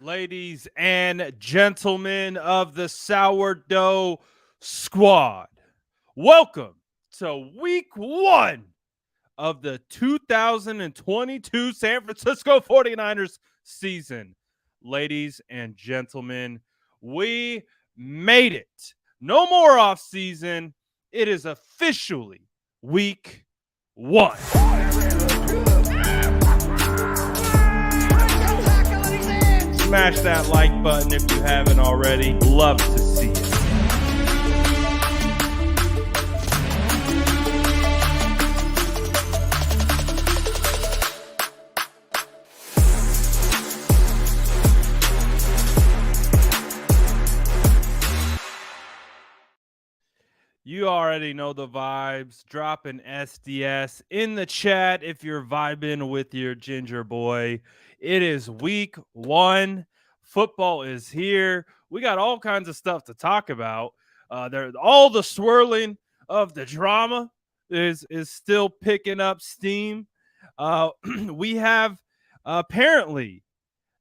Ladies and gentlemen of the Sourdough Squad, welcome to week one of the 2022 San Francisco 49ers season. Ladies and gentlemen, we made it. No more off season. It is officially week one. Smash that like button if you haven't already. Love to see it. You already know the vibes. Drop an SDS in the chat if you're vibing with your ginger boy. It is week one. Football is here. We got all kinds of stuff to talk about. All the swirling of the drama is still picking up steam. We have apparently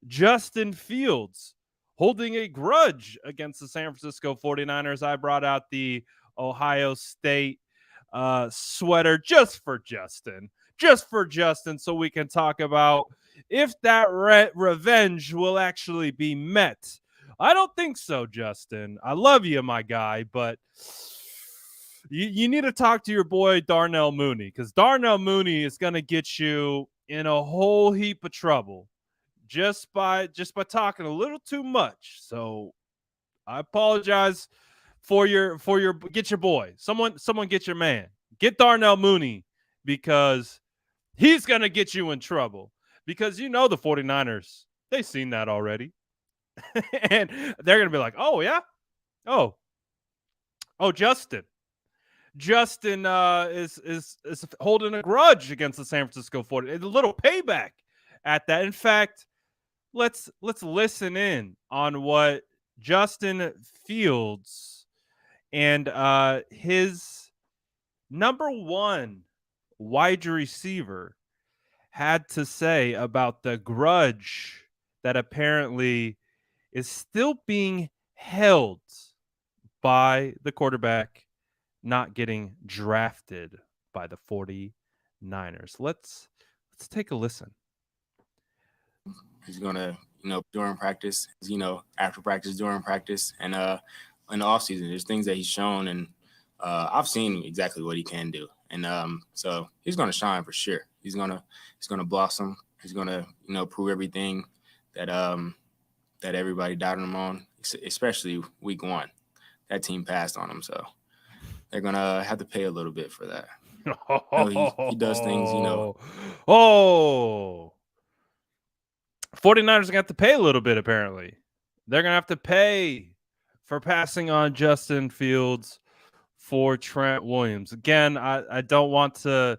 Justin Fields holding a grudge against the San Francisco 49ers. I brought out the Ohio State sweater just for Justin, so we can talk about if that revenge will actually be met. I don't think so, Justin. I love you, my guy, but you need to talk to your boy Darnell Mooney, because Darnell Mooney is going to get you in a whole heap of trouble just by talking a little too much. So I apologize for your get your boy. Someone get your man. Get Darnell Mooney, because he's going to get you in trouble. Because the 49ers, they've seen that already. And they're going to be like, "Oh yeah? Oh, Justin is holding a grudge against the San Francisco 49ers. A little payback at that." In fact, let's listen in on what Justin Fields and his number one wide receiver had to say about the grudge that apparently is still being held by the quarterback not getting drafted by the 49ers. Let's take a listen. He's going to, during practice, after practice, during practice, and in the offseason, there's things that he's shown, and I've seen exactly what he can do. And so he's going to shine for sure. He's going to blossom. He's going to, prove everything that that everybody doubted him on, especially week one. That team passed on him, so they're going to have to pay a little bit for that. He does things, Oh, 49ers are going to have to pay a little bit, apparently. They're going to have to pay for passing on Justin Fields for Trent Williams. Again, I don't want to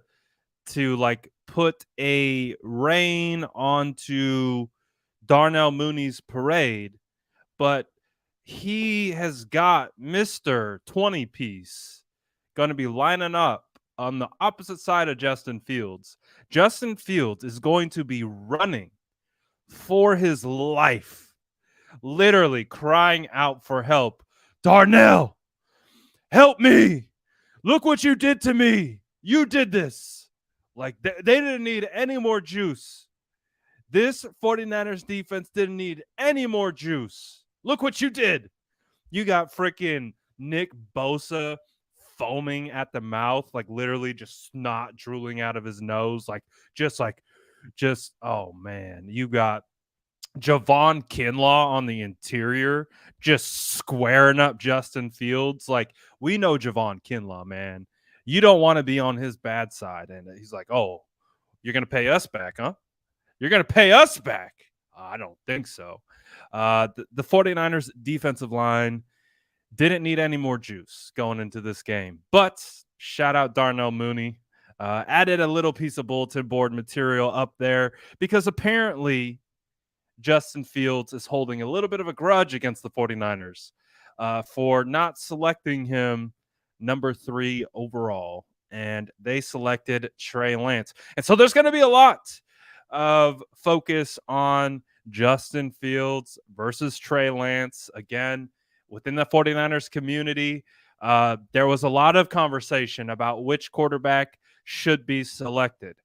like put a rein onto Darnell Mooney's parade, but he has got Mr. 20-piece going to be lining up on the opposite side of Justin Fields. Justin Fields is going to be running for his life, literally crying out for help. "Darnell, help me. Look what you did to me. You did this." Like, they didn't need any more juice. This 49ers defense didn't need any more juice. Look what you did. You got freaking Nick Bosa foaming at the mouth, like literally just snot drooling out of his nose. Oh man. You got Javon Kinlaw on the interior just squaring up Justin Fields. Like, we know Javon Kinlaw, man. You don't want to be on his bad side. And he's like, "Oh, you're going to pay us back, huh? You're going to pay us back." I don't think so. The 49ers defensive line didn't need any more juice going into this game. But shout out Darnell Mooney. Added a little piece of bulletin board material up there because apparently Justin Fields is holding a little bit of a grudge against the 49ers for not selecting him number 3 overall, and they selected Trey Lance. And so there's going to be a lot of focus on Justin Fields versus Trey Lance. Again, within the 49ers community, there was a lot of conversation about which quarterback should be selected.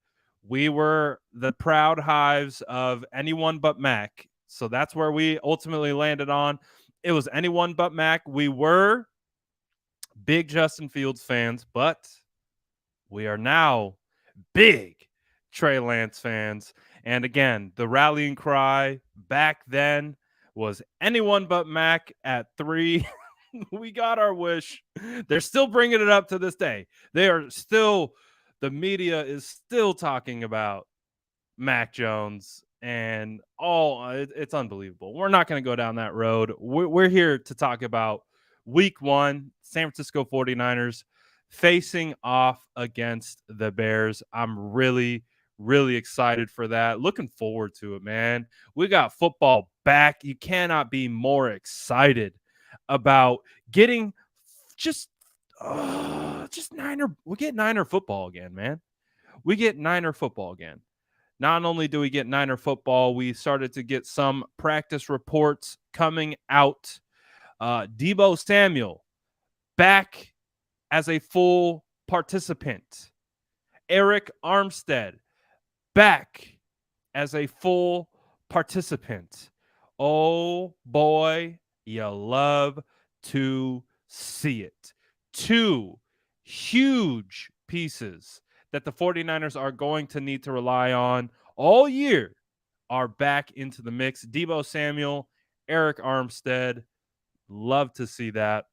We were the proud hives of anyone but Mac. So that's where we ultimately landed on. It was anyone but Mac. We were big Justin Fields fans, but we are now big Trey Lance fans. And again, the rallying cry back then was anyone but Mac at 3. We got our wish. They're still bringing it up to this day. The media is still talking about Mac Jones and it's unbelievable. We're not going to go down that road. We're here to talk about week 1, San Francisco 49ers facing off against the Bears. I'm really, really excited for that. Looking forward to it, man. We got football back. You cannot be more excited about getting just Niner. We get Niner football again, man. We get Niner football again. Not only do we get Niner football, we started to get some practice reports coming out. Deebo Samuel back as a full participant. Eric Armstead back as a full participant. Oh boy, you love to see it. 2 huge pieces that the 49ers are going to need to rely on all year are back into the mix. Deebo Samuel, Eric Armstead. Love to see that.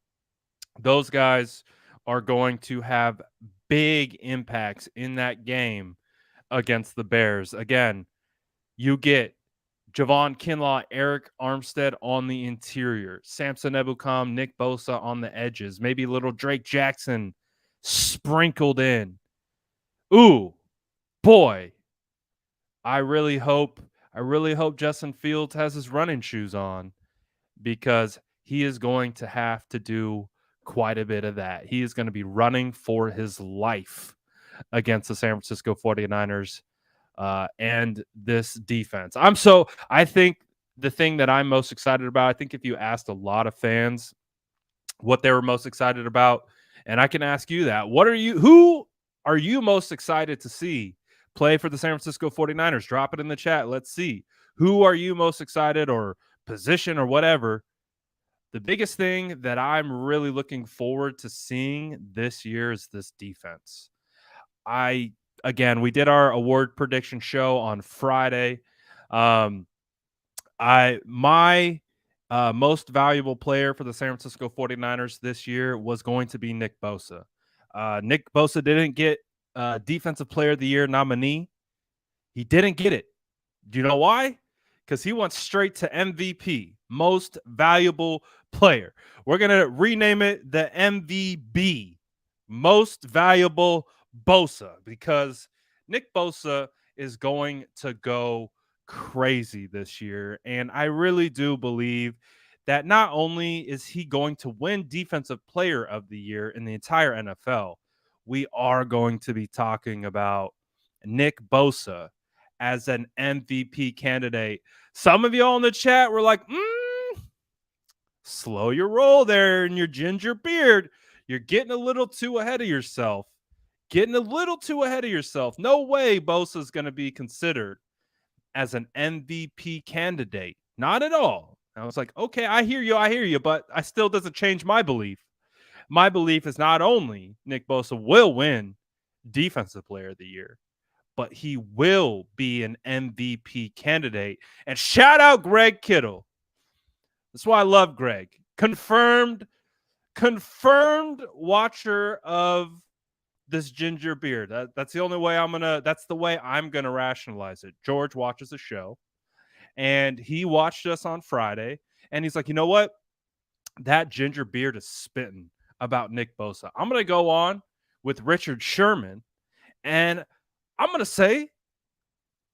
Those guys are going to have big impacts in that game against the Bears. Again, you get Javon Kinlaw, Eric Armstead on the interior, Samson Ebukam, Nick Bosa on the edges, maybe little Drake Jackson sprinkled in. Ooh, boy. I really hope Justin Fields has his running shoes on, because he is going to have to do quite a bit of that. He is going to be running for his life against the San Francisco 49ers and this defense. I think the thing that I'm most excited about, I think if you asked a lot of fans what they were most excited about, and I can ask you that, who are you most excited to see play for the San Francisco 49ers? Drop it in the chat. Let's see. Who are you most excited, or position, or whatever? The biggest thing that I'm really looking forward to seeing this year is this defense. Again, we did our award prediction show on Friday. My most valuable player for the San Francisco 49ers this year was going to be Nick Bosa. Nick Bosa didn't get Defensive Player of the Year nominee. He didn't get it. Do you know why? Because he went straight to MVP, Most Valuable Player. We're going to rename it the MVB, Most Valuable Bosa, because Nick Bosa is going to go crazy this year. And I really do believe that not only is he going to win Defensive Player of the Year in the entire NFL, we are going to be talking about Nick Bosa as an MVP candidate. Some of y'all in the chat were like, slow your roll there in your ginger beard. You're getting a little too ahead of yourself. No way Bosa's going to be considered as an MVP candidate. Not at all. I was like, okay, I hear you, but I still doesn't change my belief. My belief is not only Nick Bosa will win Defensive Player of the Year, but he will be an MVP candidate. And shout out Greg Kittle. That's why I love Greg. Confirmed watcher of this ginger beard. That's the only way that's the way I'm gonna rationalize it. George watches the show, and he watched us on Friday, and he's like, you know what? That ginger beard is spitting about Nick Bosa. I'm gonna go on with Richard Sherman, and I'm gonna say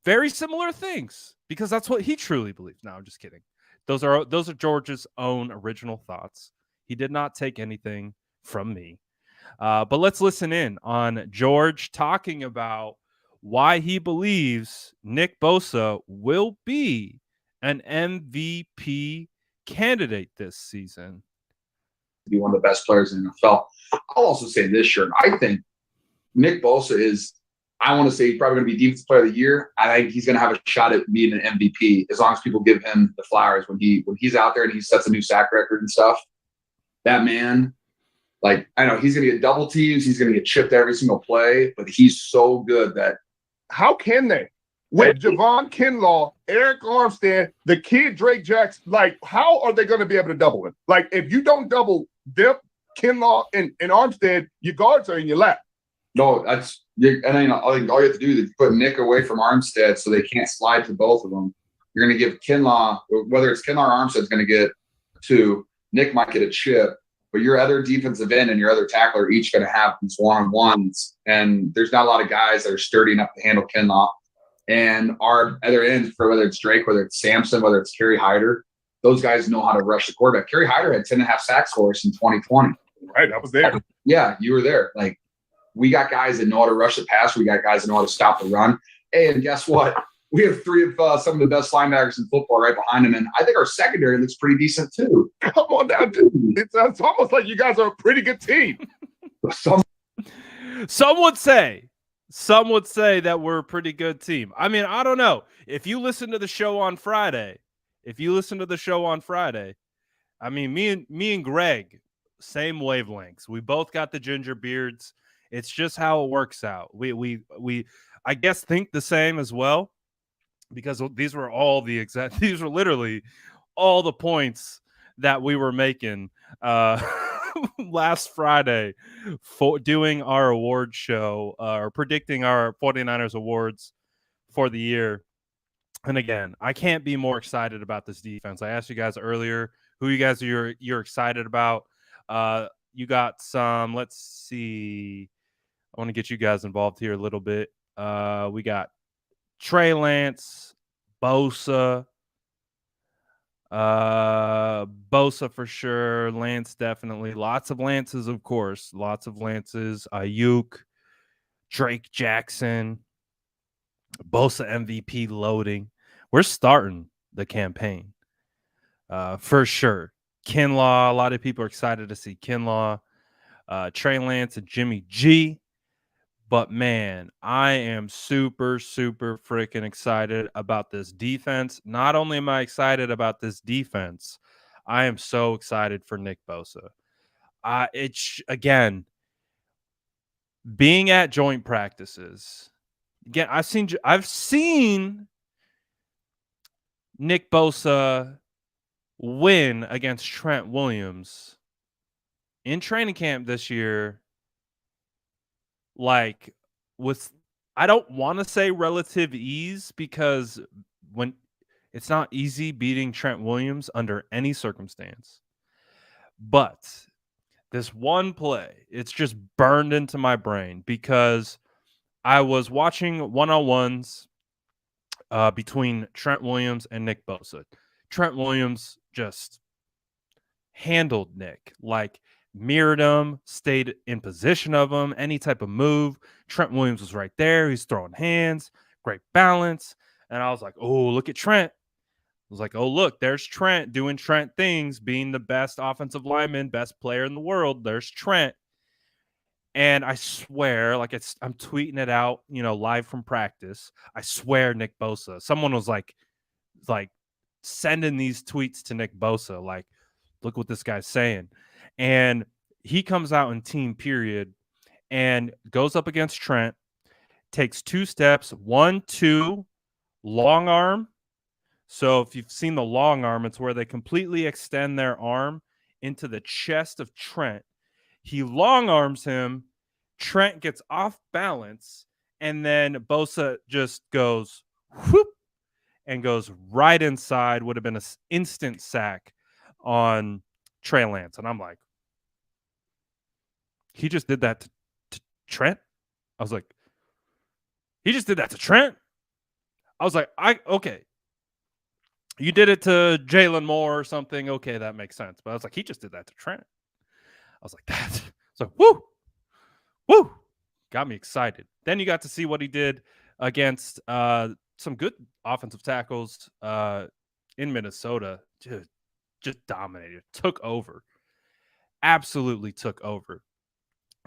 very similar things, because that's what he truly believes. No, I'm just kidding. Those are George's own original thoughts. He did not take anything from me. But let's listen in on George talking about why he believes Nick Bosa will be an MVP candidate this season. Be one of the best players in the NFL. I'll also say this year, I think Nick Bosa is, I want to say he's probably going to be defensive player of the year. I think he's going to have a shot at being an MVP as long as people give him the flowers when he's out there and he sets a new sack record and stuff. That man, like, I know he's going to get double teams, he's going to get chipped every single play, but he's so good that. How can they? With Javon Kinlaw, Eric Armstead, the kid Drake Jackson, like, how are they going to be able to double him? Like, if you don't double them, Kinlaw and Armstead, your guards are in your lap. No, that's, and then I think all you have to do is put Nick away from Armstead so they can't slide to both of them. You're going to give Kinlaw, whether it's Kinlaw or Armstead's going to get two. Nick might get a chip, but your other defensive end and your other tackle are each going to have these one-on-ones, and there's not a lot of guys that are sturdy enough to handle Kinlaw. And our other ends, for whether it's Drake, whether it's Sampson, whether it's Kerry Hyder, those guys know how to rush the quarterback. Kerry Hyder had 10.5 sacks for us in 2020. Right, I was there. Yeah, you were there. Like, we got guys that know how to rush the pass. We got guys that know how to stop the run. Hey, and guess what? We have three of some of the best linebackers in football right behind him, and I think our secondary looks pretty decent too. Come on now, dude. It's almost like you guys are a pretty good team. Some would say that we're a pretty good team. I mean, I don't know. If you listen to the show on Friday, I mean, me and Greg, same wavelengths. We both got the ginger beards. It's just how it works out. We I guess think the same as well, because these were literally all the points that we were making last Friday for doing our award show or predicting our 49ers awards for the year. And again, I can't be more excited about this defense. I asked you guys earlier who you guys you're excited about. You got some, let's see. I want to get you guys involved here a little bit. We got Trey Lance, Bosa. Bosa for sure. Lance definitely. Lots of Lances, of course. Lots of Lances. Ayuk, Drake Jackson, Bosa MVP loading. We're starting the campaign for sure. Kinlaw, a lot of people are excited to see Kinlaw. Trey Lance and Jimmy G. But, man, I am super, super freaking excited about this defense. Not only am I excited about this defense, I am so excited for Nick Bosa. It's, again, being at joint practices. Again, I've seen Nick Bosa win against Trent Williams in training camp this year. Like, with, I don't want to say relative ease, because when it's not easy beating Trent Williams under any circumstance. But this one play, it's just burned into my brain because I was watching one-on-ones between Trent Williams and Nick Bosa. Trent Williams just handled Nick, like, mirrored him, stayed in position of him, any type of move. Trent Williams was right there. He's throwing hands, great balance. And I was like, oh, look at Trent. I was like, oh, look, there's Trent doing Trent things, being the best offensive lineman, best player in the world. There's Trent. And I swear, like, I'm tweeting it out, live from practice. I swear, Nick Bosa. Someone was like sending these tweets to Nick Bosa, like, look what this guy's saying. And he comes out in team period and goes up against Trent, takes 2 steps, 1, 2, long arm. So if you've seen the long arm, it's where they completely extend their arm into the chest of Trent. He long arms him. Trent gets off balance, and then Bosa just goes whoop and goes right inside. Would have been an instant sack on Trey Lance. And I'm like, he just did that to Trent? I was like, he just did that to Trent? I was like, okay. You did it to Jalen Moore or something. Okay, that makes sense. But I was like, he just did that to Trent. I was like, that. So, woo. Got me excited. Then you got to see what he did against some good offensive tackles. in Minnesota, just dominated, took over, absolutely took over.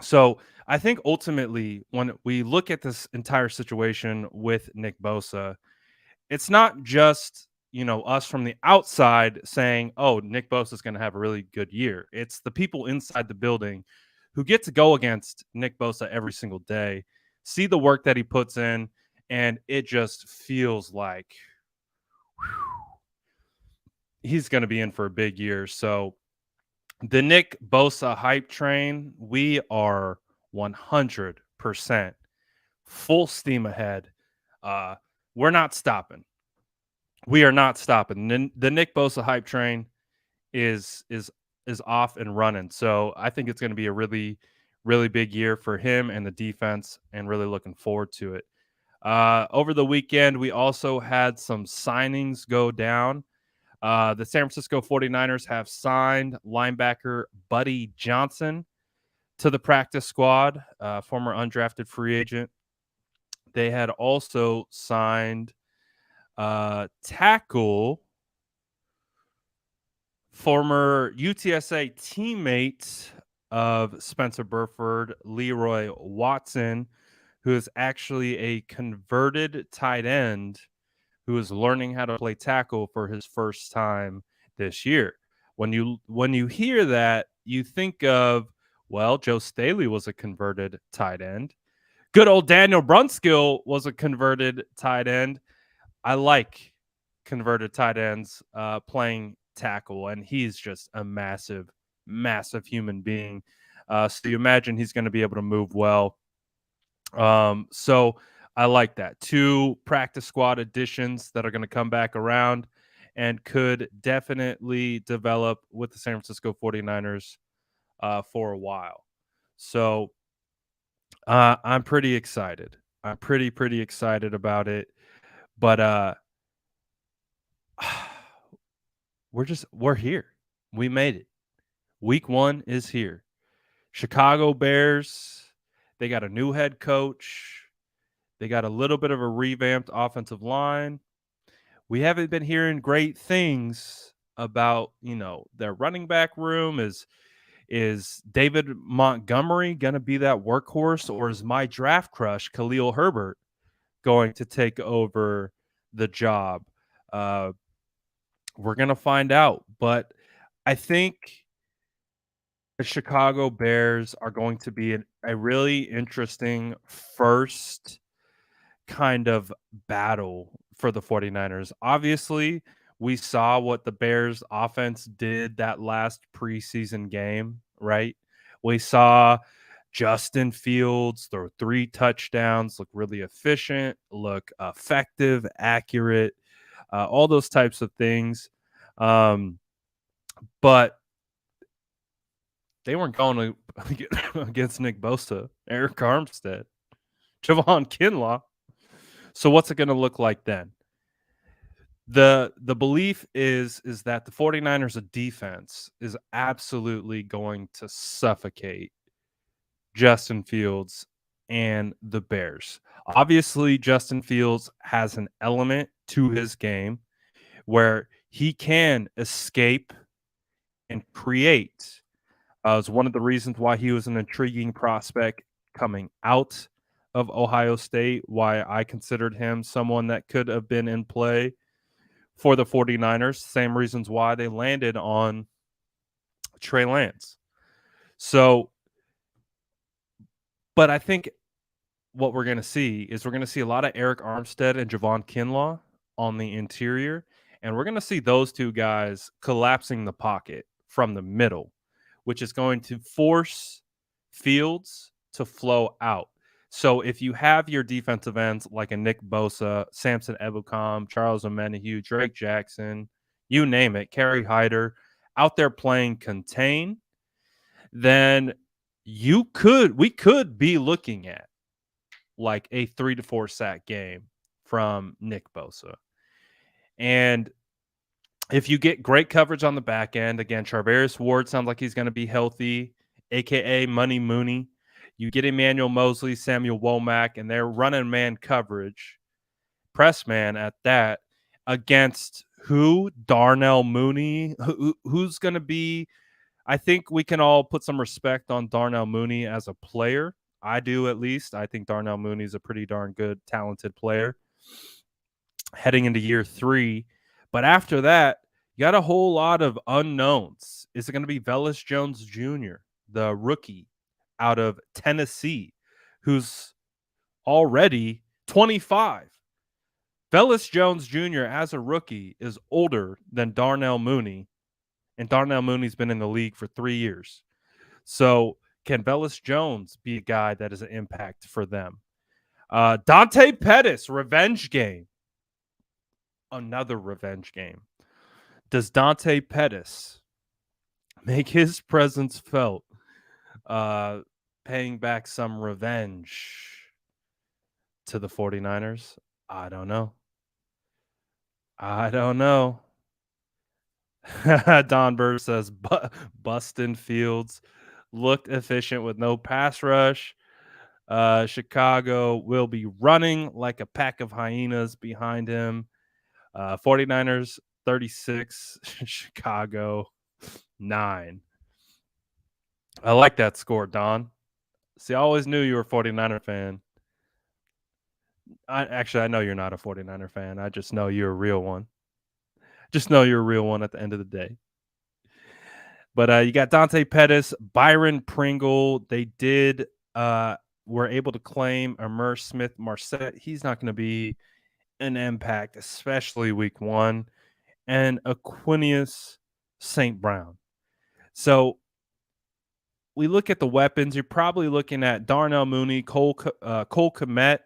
So I think ultimately, when we look at this entire situation with Nick Bosa, it's not just us from the outside saying, "Oh, Nick Bosa is going to have a really good year." It's the people inside the building who get to go against Nick Bosa every single day, see the work that he puts in, and it just feels like he's going to be in for a big year. So the Nick Bosa hype train, we are 100% full steam ahead. We're not stopping. We are not stopping. The Nick Bosa hype train is off and running. So I think it's going to be a really, really big year for him and the defense, and really looking forward to it. Over the weekend, we also had some signings go down. The San Francisco 49ers have signed linebacker Buddy Johnson to the practice squad, former undrafted free agent. They had also signed tackle, former UTSA teammate of Spencer Burford, Leroy Watson, who is actually a converted tight end who is learning how to play tackle for his first time this year. When you hear that, you think of, well, Joe Staley was a converted tight end. Good old Daniel Brunskill was a converted tight end. I like converted tight ends playing tackle, and he's just a massive, massive human being. So you imagine he's going to be able to move well. So I like that. 2 practice squad additions that are going to come back around and could definitely develop with the San Francisco 49ers for a while. So I'm pretty excited. I'm pretty excited about it. But we're here. We made it. Week 1 is here. Chicago Bears, they got a new head coach. They got a little bit of a revamped offensive line. We haven't been hearing great things about, their running back room. Is David Montgomery going to be that workhorse, or is my draft crush Khalil Herbert going to take over the job? We're going to find out, but I think the Chicago Bears are going to be a really interesting first kind of battle for the 49ers. Obviously, we saw what the Bears offense did that last preseason game, right? We saw Justin Fields throw 3 touchdowns, look really efficient, look effective, accurate, all those types of things. But they weren't going against Nick Bosa, Eric Armstead, Javon Kinlaw. So what's it going to look like then? The belief is that the 49ers of defense is absolutely going to suffocate Justin Fields and the Bears. Obviously, Justin Fields has an element to his game where he can escape and create. It's one of the reasons why he was an intriguing prospect coming out of Ohio State, why I considered him someone that could have been in play for the 49ers. Same reasons why they landed on Trey Lance. So, but I think what we're going to see is we're going to see a lot of Eric Armstead and Javon Kinlaw on the interior, and we're going to see those 2 guys collapsing the pocket from the middle, which is going to force Fields to flow out. So if you have your defensive ends like a Nick Bosa, Samson Ebukam, Charles Omenihu, Drake Jackson, you name it, Kerry Hyder, out there playing contain, then we could be looking at like a 3 to 4 sack game from Nick Bosa. And if you get great coverage on the back end, again, Charvarius Ward sounds like he's going to be healthy, a.k.a. Money Mooney. You get Emmanuel Mosley, Samuel Womack, and they're running man coverage, press man at that, against who? Darnell Mooney. Who's going to be? I think we can all put some respect on Darnell Mooney as a player. I do, at least. I think Darnell Mooney is a pretty darn good, talented player heading into year 3. But after that, you got a whole lot of unknowns. Is it going to be Velus Jones Jr., the rookie out of Tennessee, who's already 25? Velus Jones Jr. as a rookie is older than Darnell Mooney, and Darnell Mooney's been in the league for 3 years. So can Velus Jones be a guy that is an impact for them? Dante Pettis, revenge game. Another revenge game. Does Dante Pettis make his presence felt, paying back some revenge to the 49ers? I don't know. Don Burr says Bustin Fields looked efficient with no pass rush. Chicago will be running like a pack of hyenas behind him. 49ers 36, Chicago 9. I like that score, Don. See, I always knew you were a 49er fan. I know you're not a 49er fan. I just know you're a real one. Just know you're a real one at the end of the day. But you got Dante Pettis, Byron Pringle. They were able to claim Amir Smith-Marset. He's not going to be an impact, especially week 1. And Aquinius St. Brown. So we look at the weapons. You're probably looking at Darnell Mooney, Cole Kmet,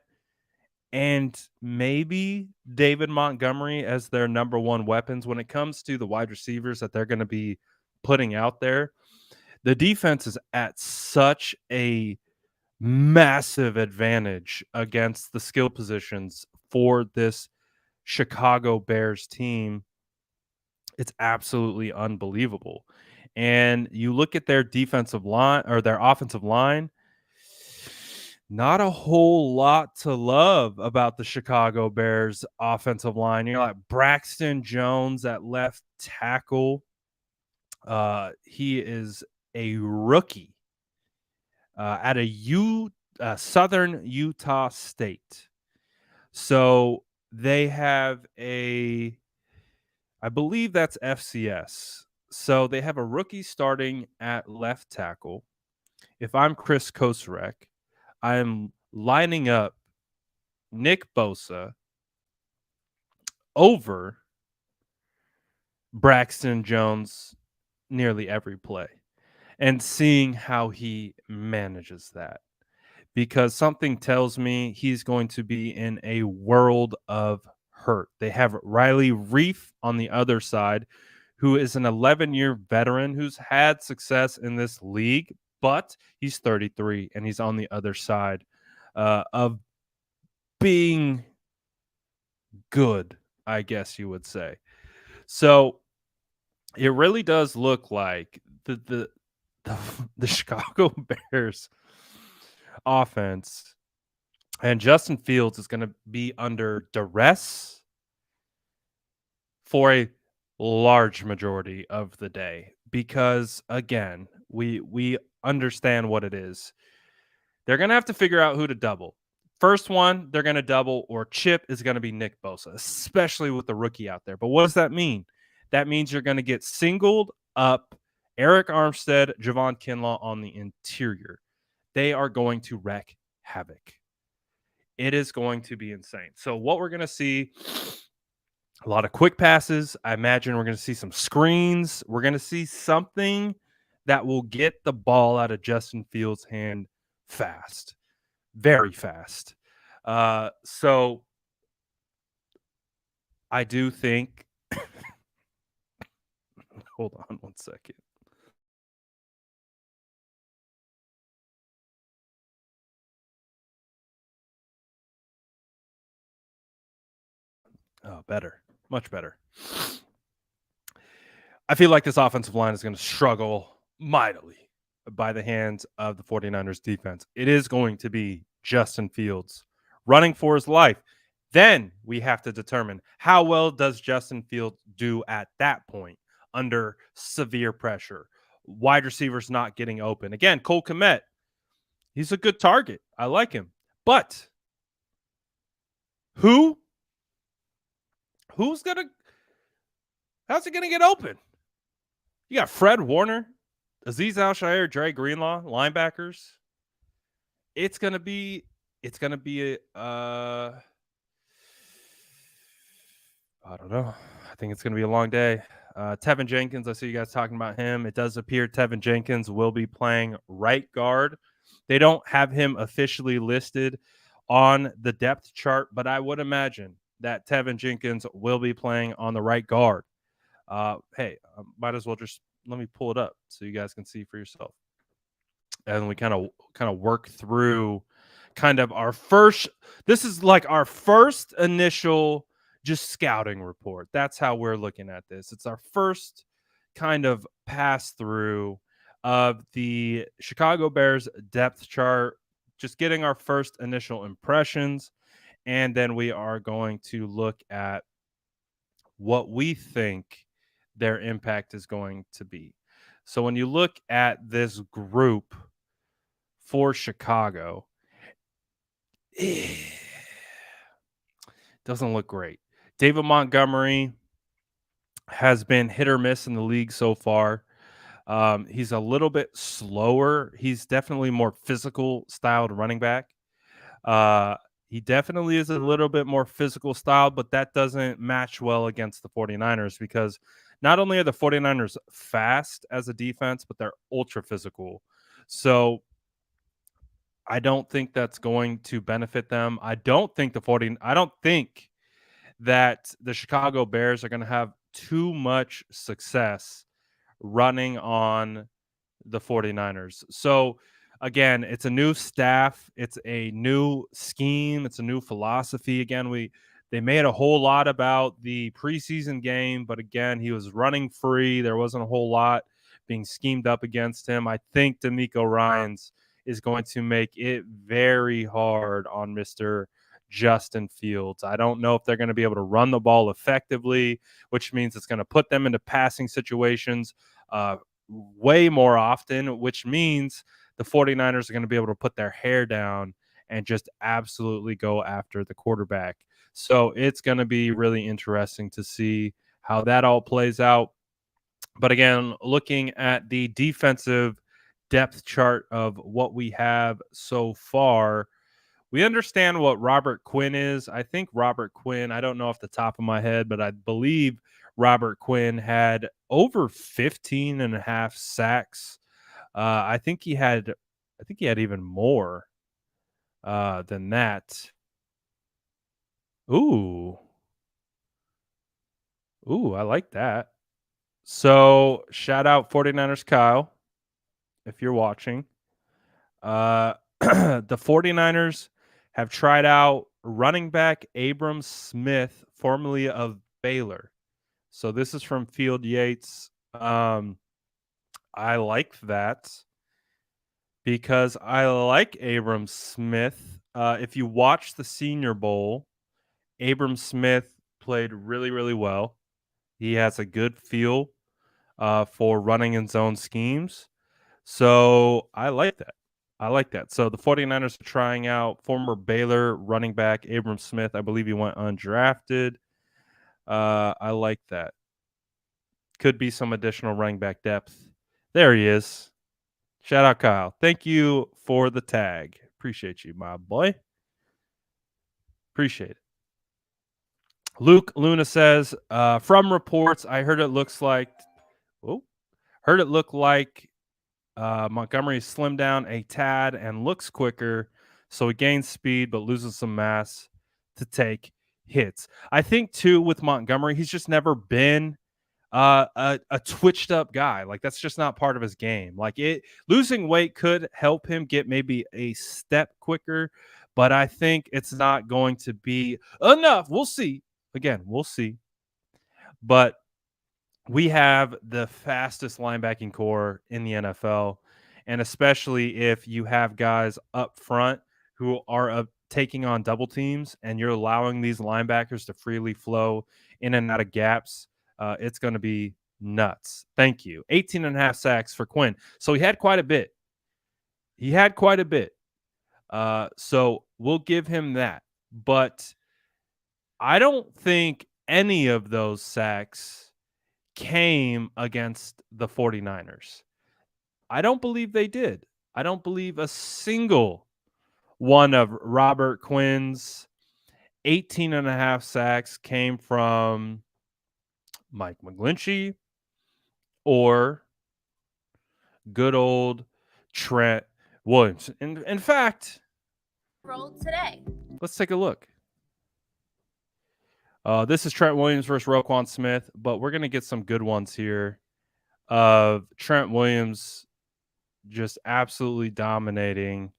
and maybe David Montgomery as their number 1 weapons. When it comes to the wide receivers that they're going to be putting out there, the defense is at such a massive advantage against the skill positions for this Chicago Bears team. It's absolutely unbelievable. And you look at their defensive line or their offensive line, not a whole lot to love about the Chicago Bears offensive line. You're like Braxton Jones at left tackle. He is a rookie at a Southern Utah State. So they have I believe that's FCS. So they have a rookie starting at left tackle. If I'm Chris Kosarek, I'm lining up Nick Bosa over Braxton Jones nearly every play and seeing how he manages that. Because something tells me he's going to be in a world of hurt. They have Riley Reif on the other side, who is an 11-year veteran who's had success in this league, but he's 33 and he's on the other side of being good, I guess you would say. So it really does look like the Chicago Bears offense and Justin Fields is going to be under duress for a large majority of the day because, again, we understand what it is. They're going to have to figure out who to double. First one they're going to double or chip is going to be Nick Bosa, especially with the rookie out there. But what does that mean? That means you're going to get singled up Eric Armstead, Javon Kinlaw on the interior. They are going to wreak havoc. It is going to be insane. So what we're going to see, a lot of quick passes. I imagine we're going to see some screens. We're going to see something that will get the ball out of Justin Fields' hand fast, very fast. So I do think, hold on one second. Oh, better. Much better. I feel like this offensive line is going to struggle mightily by the hands of the 49ers defense. It is going to be Justin Fields running for his life. Then we have to determine how well does Justin Fields do at that point under severe pressure. Wide receivers not getting open. Again, Cole Kmet, he's a good target. I like him. But how's it gonna get open? You got Fred Warner, Azeez Al-Shaair, Dre Greenlaw, linebackers. It's gonna be I don't know. I think it's going to be a long day. Tevin Jenkins, I see you guys talking about him. It does appear Tevin Jenkins will be playing right guard. They don't have him officially listed on the depth chart, but I would imagine that Tevin Jenkins will be playing on the right guard. Might as well just let me pull it up so you guys can see for yourself. And we kind of work through kind of our first. This is like our first initial just scouting report. That's how we're looking at this. It's our first kind of pass through of the Chicago Bears depth chart, just getting our first initial impressions. And then we are going to look at what we think their impact is going to be. So when you look at this group for Chicago, doesn't look great. David Montgomery has been hit or miss in the league so far. He's a little bit slower. He's definitely more physical styled running back. He definitely is a little bit more physical style, but that doesn't match well against the 49ers because not only are the 49ers fast as a defense, but they're ultra physical. So I don't think that's going to benefit them. I don't think that the Chicago Bears are going to have too much success running on the 49ers. So again, it's a new staff, it's a new scheme, it's a new philosophy. Again, they made a whole lot about the preseason game, but again, he was running free. There wasn't a whole lot being schemed up against him. I think D'Amico Ryans is going to make it very hard on Mr. Justin Fields. I don't know if they're going to be able to run the ball effectively, which means it's going to put them into passing situations way more often, which means the 49ers are going to be able to put their hair down and just absolutely go after the quarterback. So it's going to be really interesting to see how that all plays out. But again, looking at the defensive depth chart of what we have so far, we understand what Robert Quinn is. I think Robert Quinn, I don't know off the top of my head, but I believe Robert Quinn had over 15 and a half sacks. I think he had even more than that. Ooh, I like that. So shout out 49ers Kyle, if you're watching. The 49ers have tried out running back Abram Smith, formerly of Baylor. So this is from Field Yates. I like that because I like Abram Smith. If you watch the Senior Bowl, Abram Smith played really, really well. He has a good feel for running in zone schemes. So I like that. So the 49ers are trying out former Baylor running back Abram Smith. I believe he went undrafted. I like that. Could be some additional running back depth. There he is. Shout out, Kyle. Thank you for the tag. Appreciate you, my boy. Appreciate it. Luke Luna says, from reports, I heard it looked like Montgomery slimmed down a tad and looks quicker, so he gains speed but loses some mass to take hits. I think too with Montgomery, he's just never been a twitched up guy. Like that's just not part of his game. Losing weight could help him get maybe a step quicker, but I think it's not going to be enough. We'll see. Again, we'll see. But we have the fastest linebacking core in the NFL, and especially if you have guys up front who are taking on double teams and you're allowing these linebackers to freely flow in and out of gaps, it's going to be nuts. Thank you. 18.5 sacks for Quinn. So he had quite a bit. So we'll give him that. But I don't think any of those sacks came against the 49ers. I don't believe they did. I don't believe a single one of Robert Quinn's 18.5 sacks came from Mike McGlinchey or good old Trent Williams. In fact, rolled today. Let's take a look. This is Trent Williams versus Roquan Smith, but we're going to get some good ones here of Trent Williams just absolutely dominating.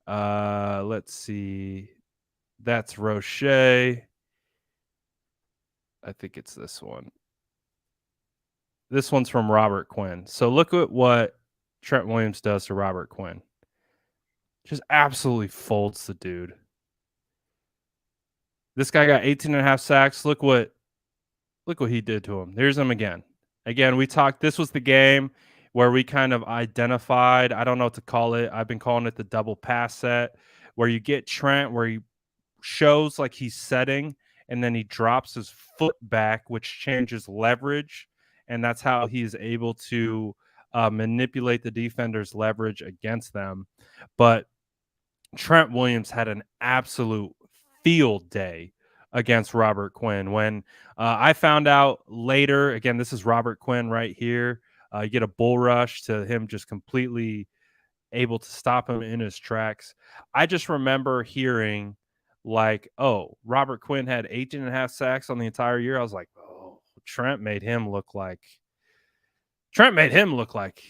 Let's see. That's Roche. I think it's this one. This one's from Robert Quinn. So look at what Trent Williams does to Robert Quinn. Just absolutely folds the dude. This guy got 18.5 sacks. Look what he did to him. Here's him again. Again, we talked. This was the game where we kind of identified. I don't know what to call it. I've been calling it the double pass set, where you get Trent, where he shows like he's setting, and then he drops his foot back, which changes leverage, and that's how he's able to manipulate the defender's leverage against them. But Trent Williams had an absolute field day against Robert Quinn. When I found out later, again, this is Robert Quinn right here. You get a bull rush to him just completely able to stop him in his tracks. I just remember hearing like, oh, Robert Quinn had 18.5 sacks on the entire year. I was like, oh, Trent made him look like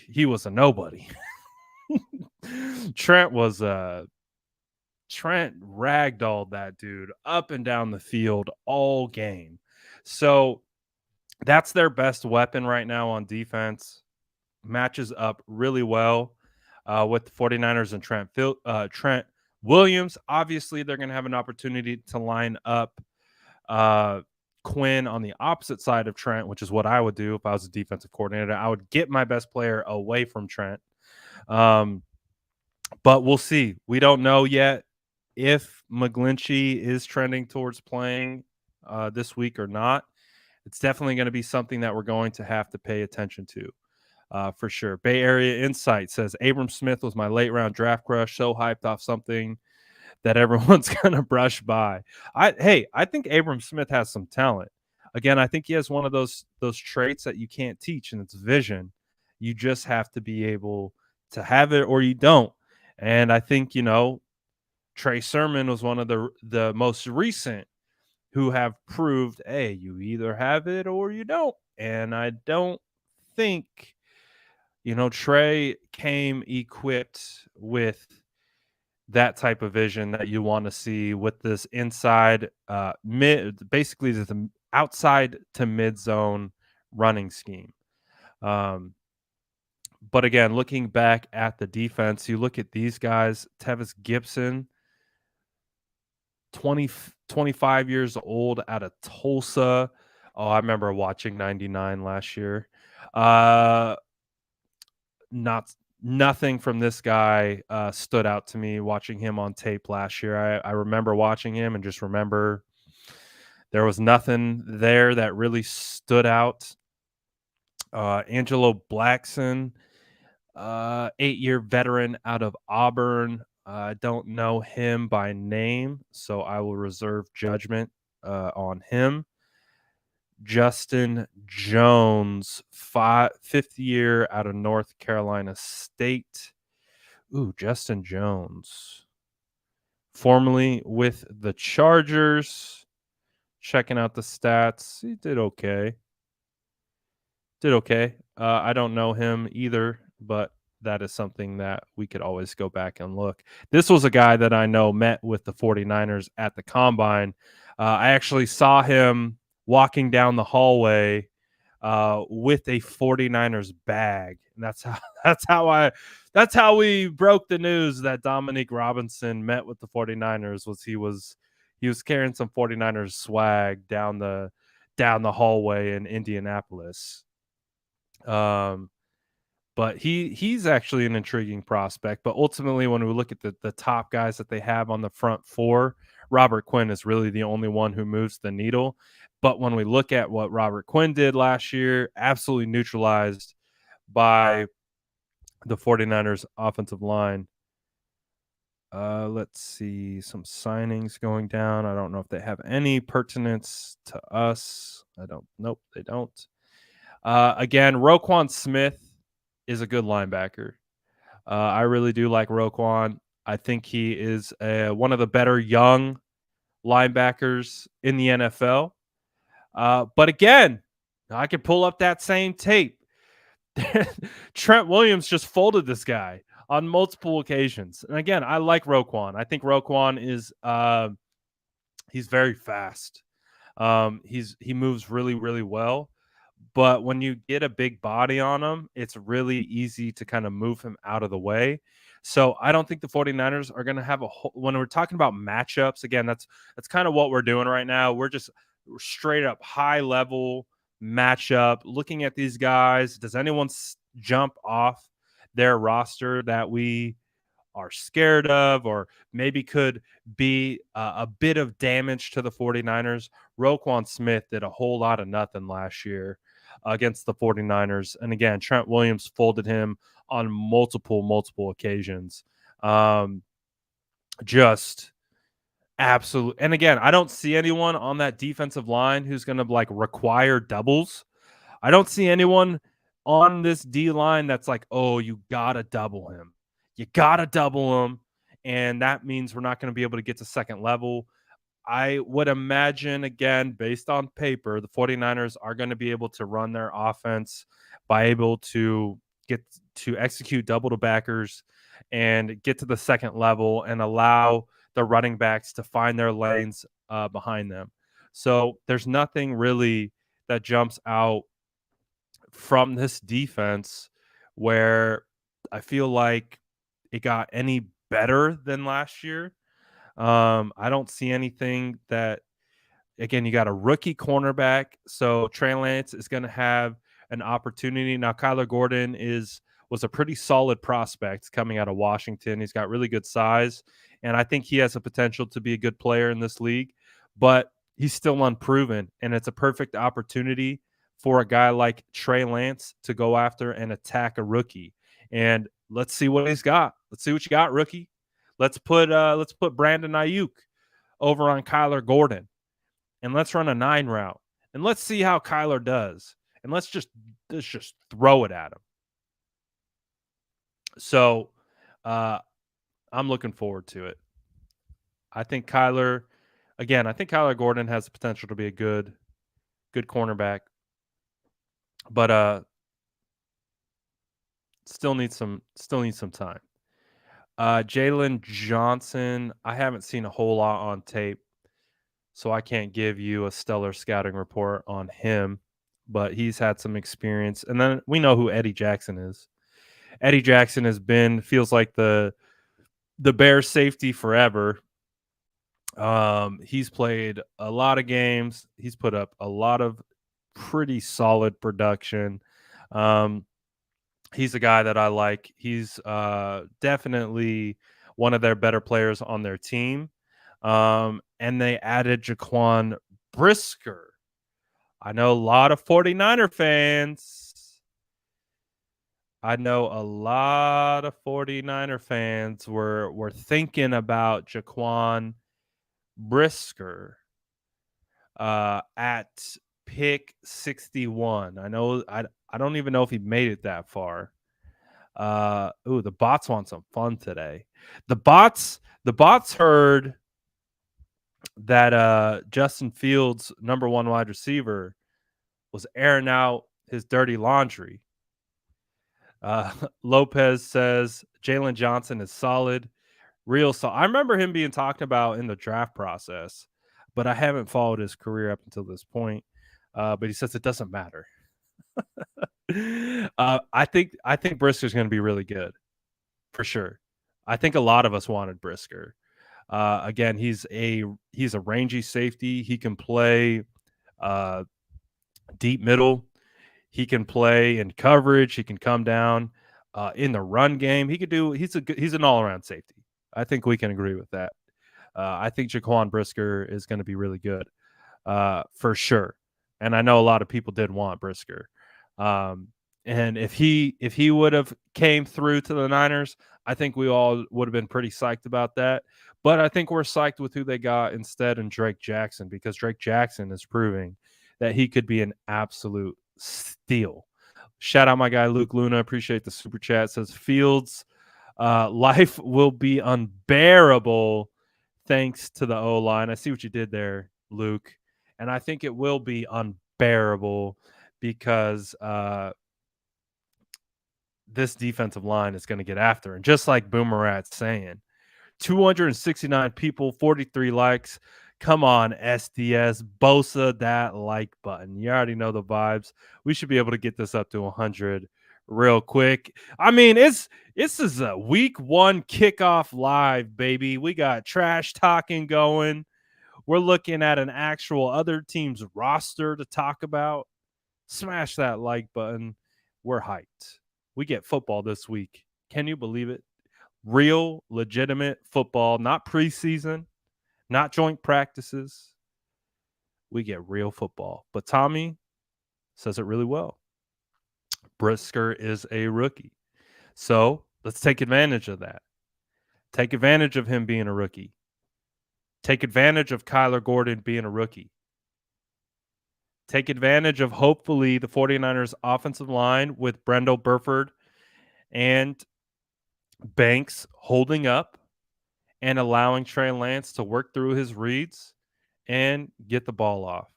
he was a nobody. Trent ragdolled that dude up and down the field all game. So that's their best weapon right now on defense. Matches up really well with the 49ers and Trent Williams. Obviously, they're going to have an opportunity to line up Quinn on the opposite side of Trent, which is what I would do if I was a defensive coordinator. I would get my best player away from Trent. But we'll see. We don't know yet if McGlinchey is trending towards playing this week or not. It's definitely going to be something that we're going to have to pay attention to for sure. Bay Area Insight says, Abram Smith was my late round draft crush, so hyped off something that everyone's going to brush by. I think Abram Smith has some talent. Again, I think he has one of those traits that you can't teach, and it's vision. You just have to be able to have it or you don't. And I think, Trey Sermon was one of the most recent who have proved, hey, you either have it or you don't. And I don't think, Trey came equipped with that type of vision that you want to see with this inside basically the outside to mid zone running scheme. But again, looking back at the defense, you look at these guys, Tevis Gibson, 25 years old out of Tulsa. Oh, I remember watching 99 last year. Nothing from this guy stood out to me watching him on tape last year. I remember watching him and just remember there was nothing there that really stood out. Angelo Blackson, 8-year veteran out of Auburn. I don't know him by name, so I will reserve judgment on him. Justin Jones, 5th year out of North Carolina State. Ooh, Justin Jones. Formerly with the Chargers. Checking out the stats. He did okay. I don't know him either, but that is something that we could always go back and look. This was a guy that I know met with the 49ers at the Combine. I actually saw him walking down the hallway with a 49ers bag. And that's how we broke the news that Dominique Robinson met with the 49ers. He was carrying some 49ers swag down the hallway in Indianapolis. But he's actually an intriguing prospect. But ultimately, when we look at the top guys that they have on the front four, Robert Quinn is really the only one who moves the needle. But when we look at what Robert Quinn did last year, absolutely neutralized by the 49ers offensive line. Let's see some signings going down. I don't know if they have any pertinence to us. Nope, they don't. Again, Roquan Smith is a good linebacker. I really do like Roquan. I think he is one of the better young linebackers in the NFL. But again, I could pull up that same tape. Trent Williams just folded this guy on multiple occasions. And again, I like Roquan. I think Roquan is he's very fast. He moves really, really well. But when you get a big body on him, it's really easy to kind of move him out of the way. So I don't think the 49ers are going to have when we're talking about matchups, again, that's kind of what we're doing right now. We're straight up high level matchup, looking at these guys. Does anyone jump off their roster that we are scared of or maybe could be a bit of damage to the 49ers? Roquan Smith did a whole lot of nothing last year against the 49ers. And again, Trent Williams folded him on multiple occasions. Just absolute. And again, I don't see anyone on that defensive line who's going to require doubles. I don't see anyone on this D line that's like, oh, you got to double him. You got to double him. And that means we're not going to be able to get to second level. I would imagine, again, based on paper, the 49ers are going to be able to run their offense by able to get to execute double to backers and get to the second level and allow the running backs to find their lanes behind them. So there's nothing really that jumps out from this defense where I feel like it got any better than last year. I don't see anything that, again, you got a rookie cornerback. So Trey Lance is going to have an opportunity. Now, Kyler Gordon was a pretty solid prospect coming out of Washington. He's got really good size, and I think he has a potential to be a good player in this league, but he's still unproven, and it's a perfect opportunity for a guy like Trey Lance to go after and attack a rookie. And let's see what he's got. Let's see what you got, rookie. Let's put Brandon Ayuk over on Kyler Gordon, and let's run a 9 route, and let's see how Kyler does, and let's just throw it at him. So, I'm looking forward to it. I think Kyler Gordon has the potential to be a good cornerback, but still needs some time. Jalen Johnson, I haven't seen a whole lot on tape, so I can't give you a stellar scouting report on him, but he's had some experience. And then we know who Eddie Jackson is. Eddie Jackson feels like the Bears safety forever. He's played a lot of games. He's put up a lot of pretty solid production. He's a guy that I like. He's definitely one of their better players on their team. And they added Jaquan Brisker. I know a lot of 49er fans. Were thinking about Jaquan Brisker at pick 61. I don't even know if he made it that far. The bots want some fun today. The bots heard that Justin Fields, number 1 wide receiver, was airing out his dirty laundry. Lopez says Jalen Johnson is solid. Real solid. I remember him being talked about in the draft process, but I haven't followed his career up until this point. But he says it doesn't matter. I think Brisker's going to be really good for sure. I think a lot of us wanted Brisker. Again, he's a rangy safety. He can play deep middle. He can play in coverage. He can come down in the run game. He's an all around safety. I think we can agree with that. I think Jaquan Brisker is going to be really good for sure. And I know a lot of people did want Brisker. And if he would have came through to the Niners, I think we all would have been pretty psyched about that. But I think we're psyched with who they got instead in Drake Jackson, because Drake Jackson is proving that he could be an absolute steal. Shout out my guy Luke Luna. Appreciate the super chat. Says Fields, life will be unbearable thanks to the O-line. I see what you did there, Luke. And I think it will be unbearable because this defensive line is going to get after. And just like Boomerat's saying, 269 people, 43 likes. Come on, SDS, Bosa that like button. You already know the vibes. We should be able to get this up to 100 real quick. I mean, this is a week 1 kickoff live, baby. We got trash talking going. We're looking at an actual other team's roster to talk about. Smash that like button. We're hyped. We get football this week. Can you believe it? Real, legitimate football, not preseason, not joint practices. We get real football. But Tommy says it really well. Brisker is a rookie. So let's take advantage of that. Take advantage of him being a rookie. Take advantage of Kyler Gordon being a rookie. Take advantage of hopefully the 49ers offensive line with Brendel Burford and Banks holding up and allowing Trey Lance to work through his reads and get the ball off.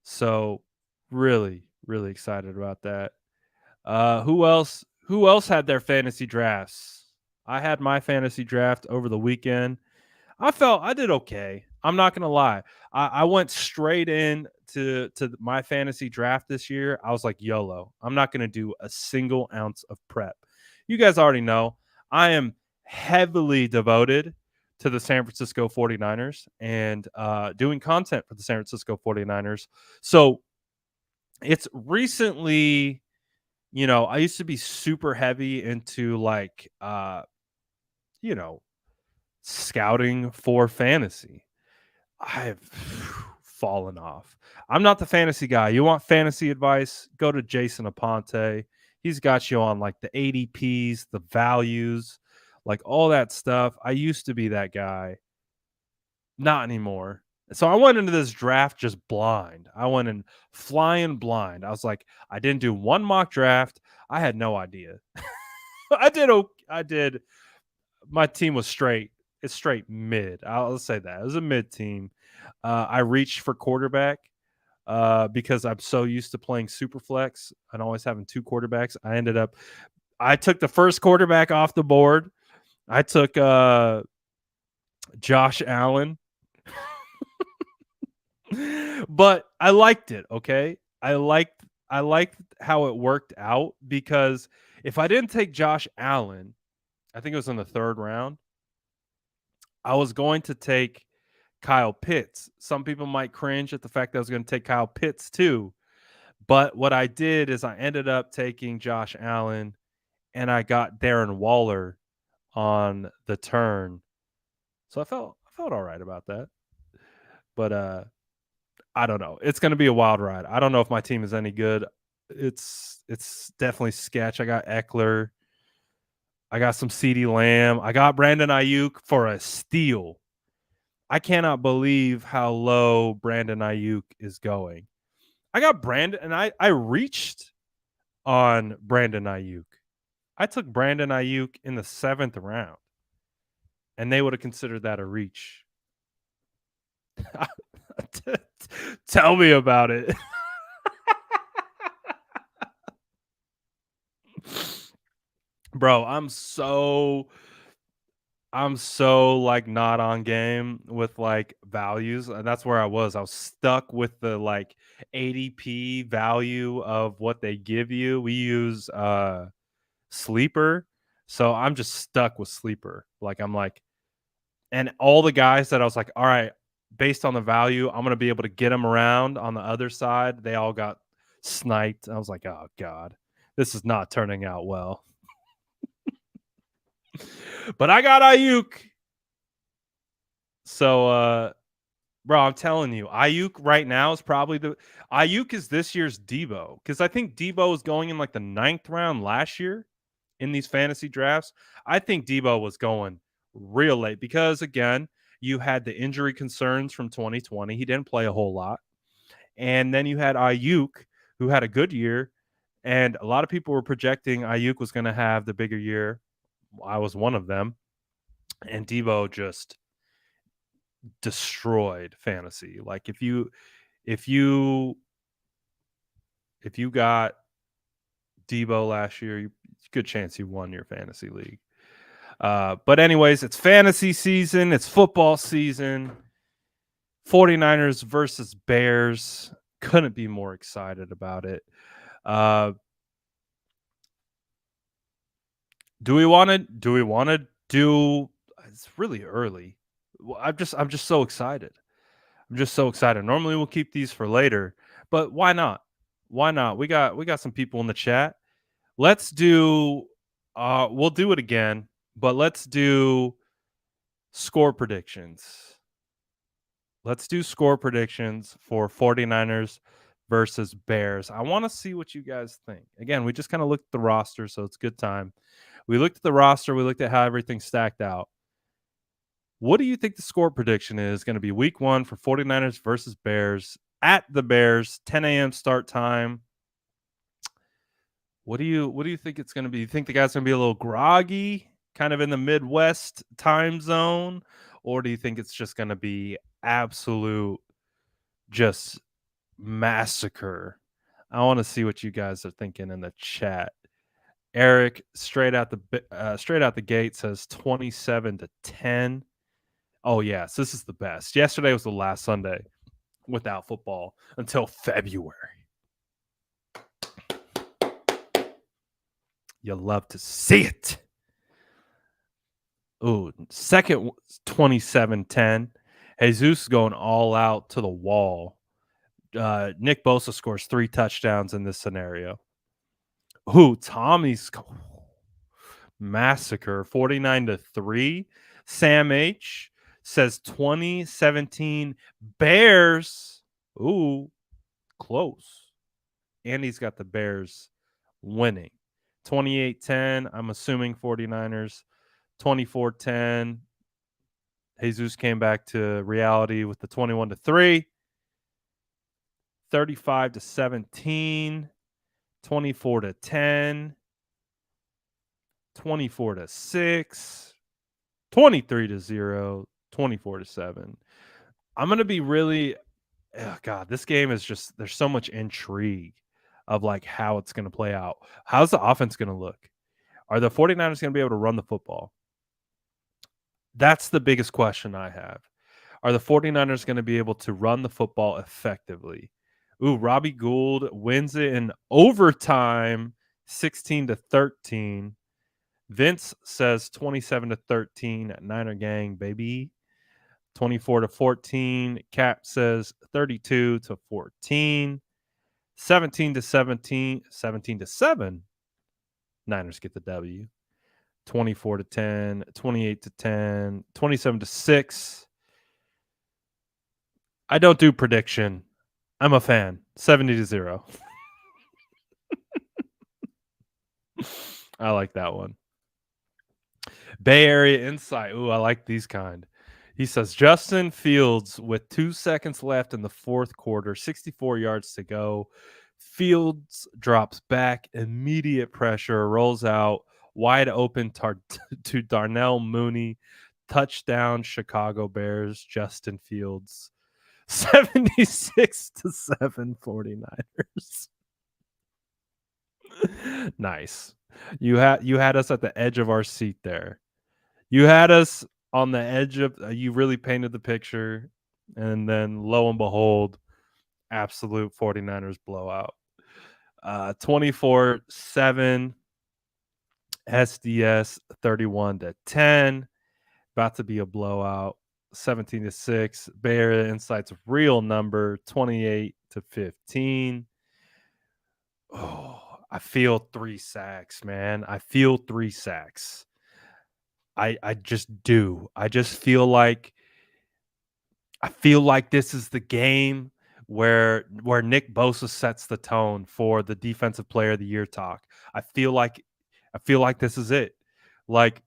So really, really excited about that. Who else had their fantasy drafts? I had my fantasy draft over the weekend. I did okay. I'm not going to lie. I went straight in to my fantasy draft this year. I was like, YOLO. I'm not going to do a single ounce of prep. You guys already know I am heavily devoted to the San Francisco 49ers and doing content for the San Francisco 49ers. So it's recently, I used to be super heavy into like, scouting for fantasy. I've fallen off. I'm not the fantasy guy. You want fantasy advice? Go to Jason Aponte. He's got you on like the ADPs, the values, like all that stuff. I used to be that guy. Not anymore. So I went into this draft just blind. I went in flying blind. I was like, I didn't do one mock draft. I had no idea. I did. My team was straight. It's straight mid. I'll say that. It was a mid team. I reached for quarterback because I'm so used to playing super flex and always having 2 quarterbacks. I took the first quarterback off the board. I took Josh Allen. But I liked it, okay? I liked how it worked out, because if I didn't take Josh Allen, I think it was in the 3rd round, I was going to take Kyle Pitts. Some people might cringe at the fact that I was going to take Kyle Pitts too. But what I did is I ended up taking Josh Allen, and I got Darren Waller on the turn. So I felt all right about that. But I don't know. It's going to be a wild ride. I don't know if my team is any good. It's definitely sketch. I got Eckler. I got some CeeDee Lamb. I got Brandon Ayuk for a steal. I cannot believe how low Brandon Ayuk is going. I got Brandon, and I reached on Brandon Ayuk. I took Brandon Ayuk in the 7th round, and they would have considered that a reach. Tell me about it. Bro, I'm so I'm so like not on game with like values, and that's where I was. I was stuck with the like ADP value of what they give you. We use Sleeper, so I'm just stuck with Sleeper. Like I'm like, and all the guys that I was like, all right, based on the value, I'm gonna be able to get them around on the other side. They all got sniped. I was like, oh god, this is not turning out well. But I got Ayuk. So bro, I'm telling you, Ayuk right now is probably Ayuk is this year's Debo, because I think Debo was going in like the 9th round last year in these fantasy drafts. I think Debo was going real late because again, you had the injury concerns from 2020. He didn't play a whole lot. And then you had Ayuk, who had a good year, and a lot of people were projecting Ayuk was going to have the bigger year. I was one of them. And Debo just destroyed fantasy. Like if you got Debo last year, good chance you won your fantasy league. But anyways, it's fantasy season, it's football season. 49ers versus Bears. Couldn't be more excited about it. Do we want to do it's really early. I'm just so excited. I'm just so excited. Normally we'll keep these for later, but why not? Why not? We got some people in the chat. Let's do we'll do it again, but let's do score predictions. Let's do score predictions for 49ers versus Bears. I want to see what you guys think. Again, we just kind of looked at the roster, so it's good time. We looked at the roster, we looked at how everything stacked out. What do you think the score prediction is going to be week 1 for 49ers versus Bears at the Bears, 10 a.m. start time? What do you think it's going to be? You think the guy's going to be a little groggy, kind of in the Midwest time zone, or do you think it's just going to be absolute just massacre? I want to see what you guys are thinking in the chat. Eric straight out the gate says 27-10. Oh yes, this is the best. Yesterday was the last Sunday without football until February. You love to see it. Ooh, second 27-10. Jesus going all out to the wall. Nick Bosa scores 3 touchdowns in this scenario. Ooh, Tommy's massacre 49-3. Sam H says 2017 Bears. Ooh, close. And he's got the Bears winning. 28-10. I'm assuming 49ers. 24-10. Jesus came back to reality with the 21-3. 35-17. 24-10. 24-6. 23-0. 24-7. I'm going to be really, oh God, this game is just, there's so much intrigue of like how it's going to play out. How's the offense going to look? Are the 49ers going to be able to run the football? That's the biggest question I have. Are the 49ers going to be able to run the football effectively? Ooh, Robbie Gould wins it in overtime, 16-13. Vince says 27-13 Niner gang, baby. 24-14. Cap says 32-14. 17-17. 17-7. Niners get the W. 24-10. 28-10. 27-6. I don't do prediction. I'm a fan. 70-0. I like that one. Bay Area Insight. Ooh, I like these kind. He says Justin Fields with 2 seconds left in the 4th quarter, 64 yards to go. Fields drops back, immediate pressure, rolls out, wide open to Darnell Mooney. Touchdown, Chicago Bears, Justin Fields. 76-7 49ers. Nice. You had us at the edge of our seat there. You had us on the edge of you really painted the picture, and then lo and behold, absolute 49ers blowout. 24-7 SDS 31-10. About to be a blowout. 17-6. Bear Insight's real number 28-15. Oh, I feel 3 sacks, man. I feel 3 sacks. I just do. I feel like this is the game where Nick Bosa sets the tone for the defensive player of the year talk. I feel like this is it. Like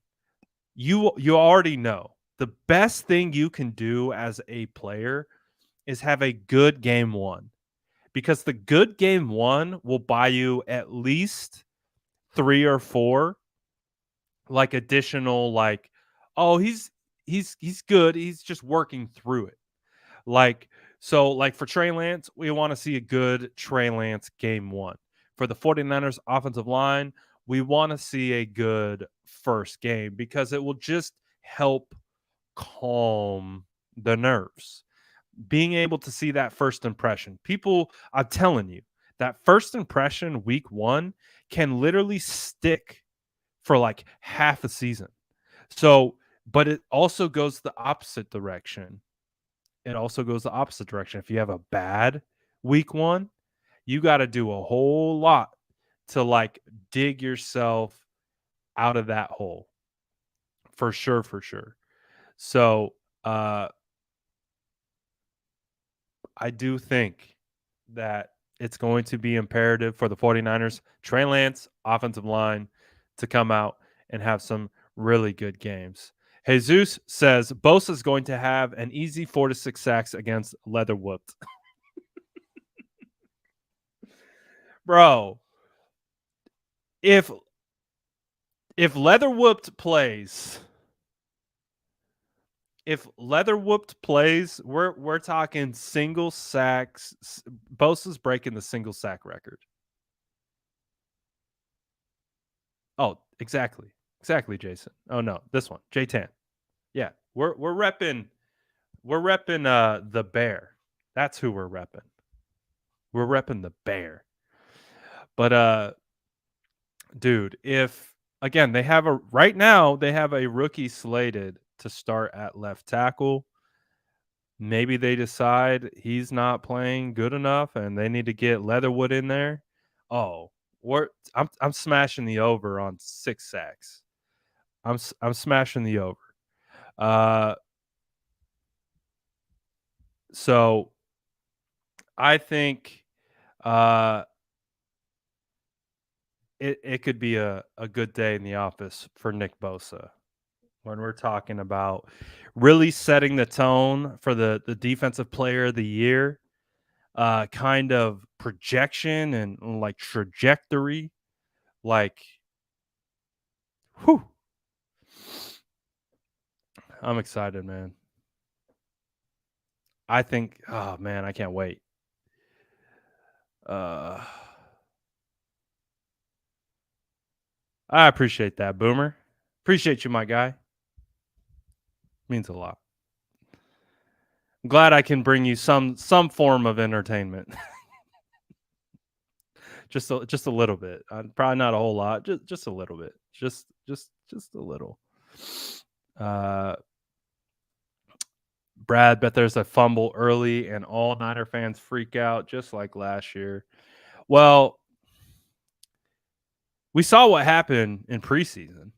you already know the best thing you can do as a player is have a good game 1, because the good game 1 will buy you at least 3 or 4 like additional, like, oh, he's good, he's just working through it. Like, so like for Trey Lance, we want to see a good Trey Lance game 1. For the 49ers offensive line, we want to see a good first game, because it will just help calm the nerves. Being able to see that first impression. People, I'm telling you, that first impression week 1 can literally stick for like half a season. So, but it also goes the opposite direction. If you have a bad week 1, you got to do a whole lot to like dig yourself out of that hole. For sure. So, I do think that it's going to be imperative for the 49ers, Trey Lance, offensive line, to come out and have some really good games. Jesus says Bosa is going to have an easy 4 to 6 sacks against Leatherwhooped. Bro, if Leatherwhooped plays, we're talking single sacks. Bosa's breaking the single sack record. Oh, exactly, Jason. Oh no, this one, J10. Yeah, we're repping the Bear. That's who we're repping. We're repping the Bear. But dude, if again they have a rookie slated to start at left tackle. Maybe they decide he's not playing good enough and they need to get Leatherwood in there. Oh, I'm smashing the over on 6 sacks. I'm smashing the over. So I think it could be a good day in the office for Nick Bosa when we're talking about really setting the tone for the defensive player of the year kind of projection and like trajectory. Like, whew. I'm excited, man. I think, oh man, I can't wait. I appreciate that, Boomer. Appreciate you, my guy. Means a lot. I'm glad I can bring you some form of entertainment. just a little bit. Probably not a whole lot. Just a little bit. Just a little. Brad, bet there's a fumble early and all Niner fans freak out just like last year. Well, we saw what happened in preseason.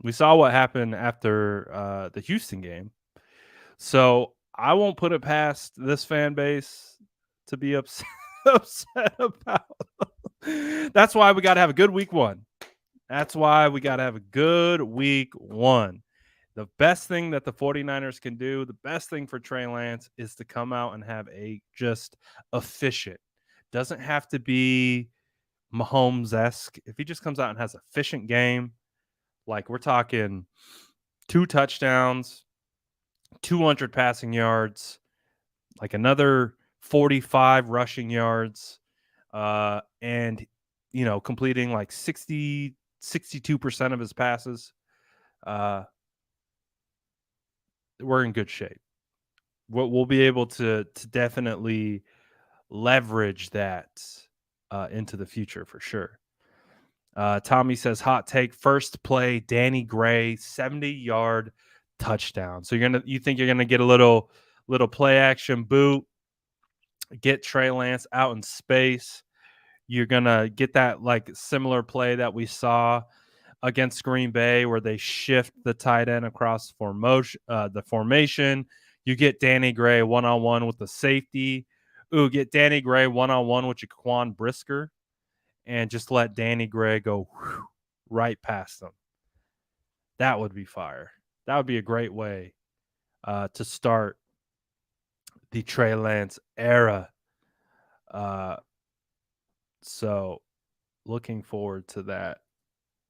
We saw what happened after the Houston game. So I won't put it past this fan base to be upset about. That's why we got to have a good week 1. The best thing that the 49ers can do, the best thing for Trey Lance is to come out and have a just efficient. Doesn't have to be Mahomes-esque. If he just comes out and has an efficient game, like we're talking 2 touchdowns, 200 passing yards, like another 45 rushing yards, and completing like 62% of his passes. we're in good shape. We'll be able to definitely leverage that into the future for sure. Tommy says, hot take, first play, Danny Gray, 70-yard touchdown. So you think you're gonna get a little play action boot, get Trey Lance out in space. You're gonna get that like similar play that we saw against Green Bay where they shift the tight end across the formation. You get Danny Gray one-on-one with the safety. Ooh, get Danny Gray one-on-one with Jaquan Brisker and just let Danny Gray go right past them. That would be fire. That would be a great way to start the Trey Lance era. So looking forward to that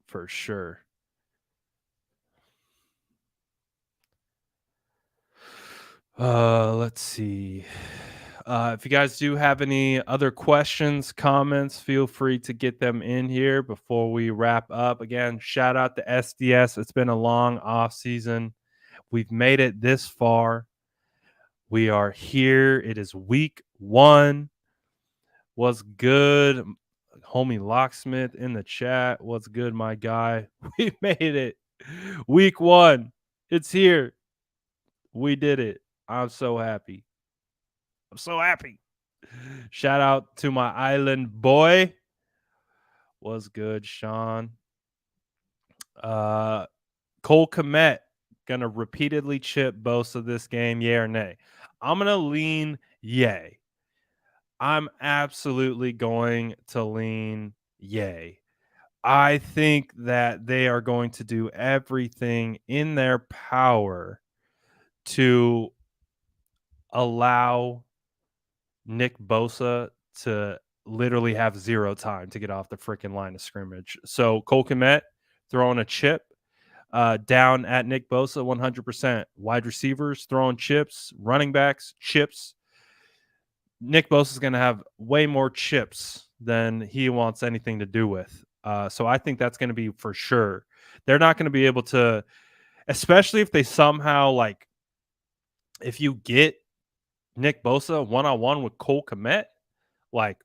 for sure. Let's see. If you guys do have any other questions, comments, feel free to get them in here before we wrap up. Again, shout out to SDS. It's been a long off season. We've made it this far. We are here. It is week 1. What's good? Homie Locksmith in the chat. What's good, my guy? We made it. Week 1. It's here. We did it. I'm so happy. Shout out to my island boy. What's good, Sean? Cole Kmet gonna repeatedly chip Bosa this game, yay or nay? I'm gonna lean yay. I'm absolutely going to lean yay. I think that they are going to do everything in their power to allow Nick Bosa to literally have zero time to get off the freaking line of scrimmage. So Cole Kmet throwing a chip down at Nick Bosa 100%. Wide receivers throwing chips, running backs, chips. Nick Bosa is going to have way more chips than he wants anything to do with. So I think that's going to be for sure. They're not going to be able to, especially if they somehow like, if you get Nick Bosa one-on-one with Cole Kmet, like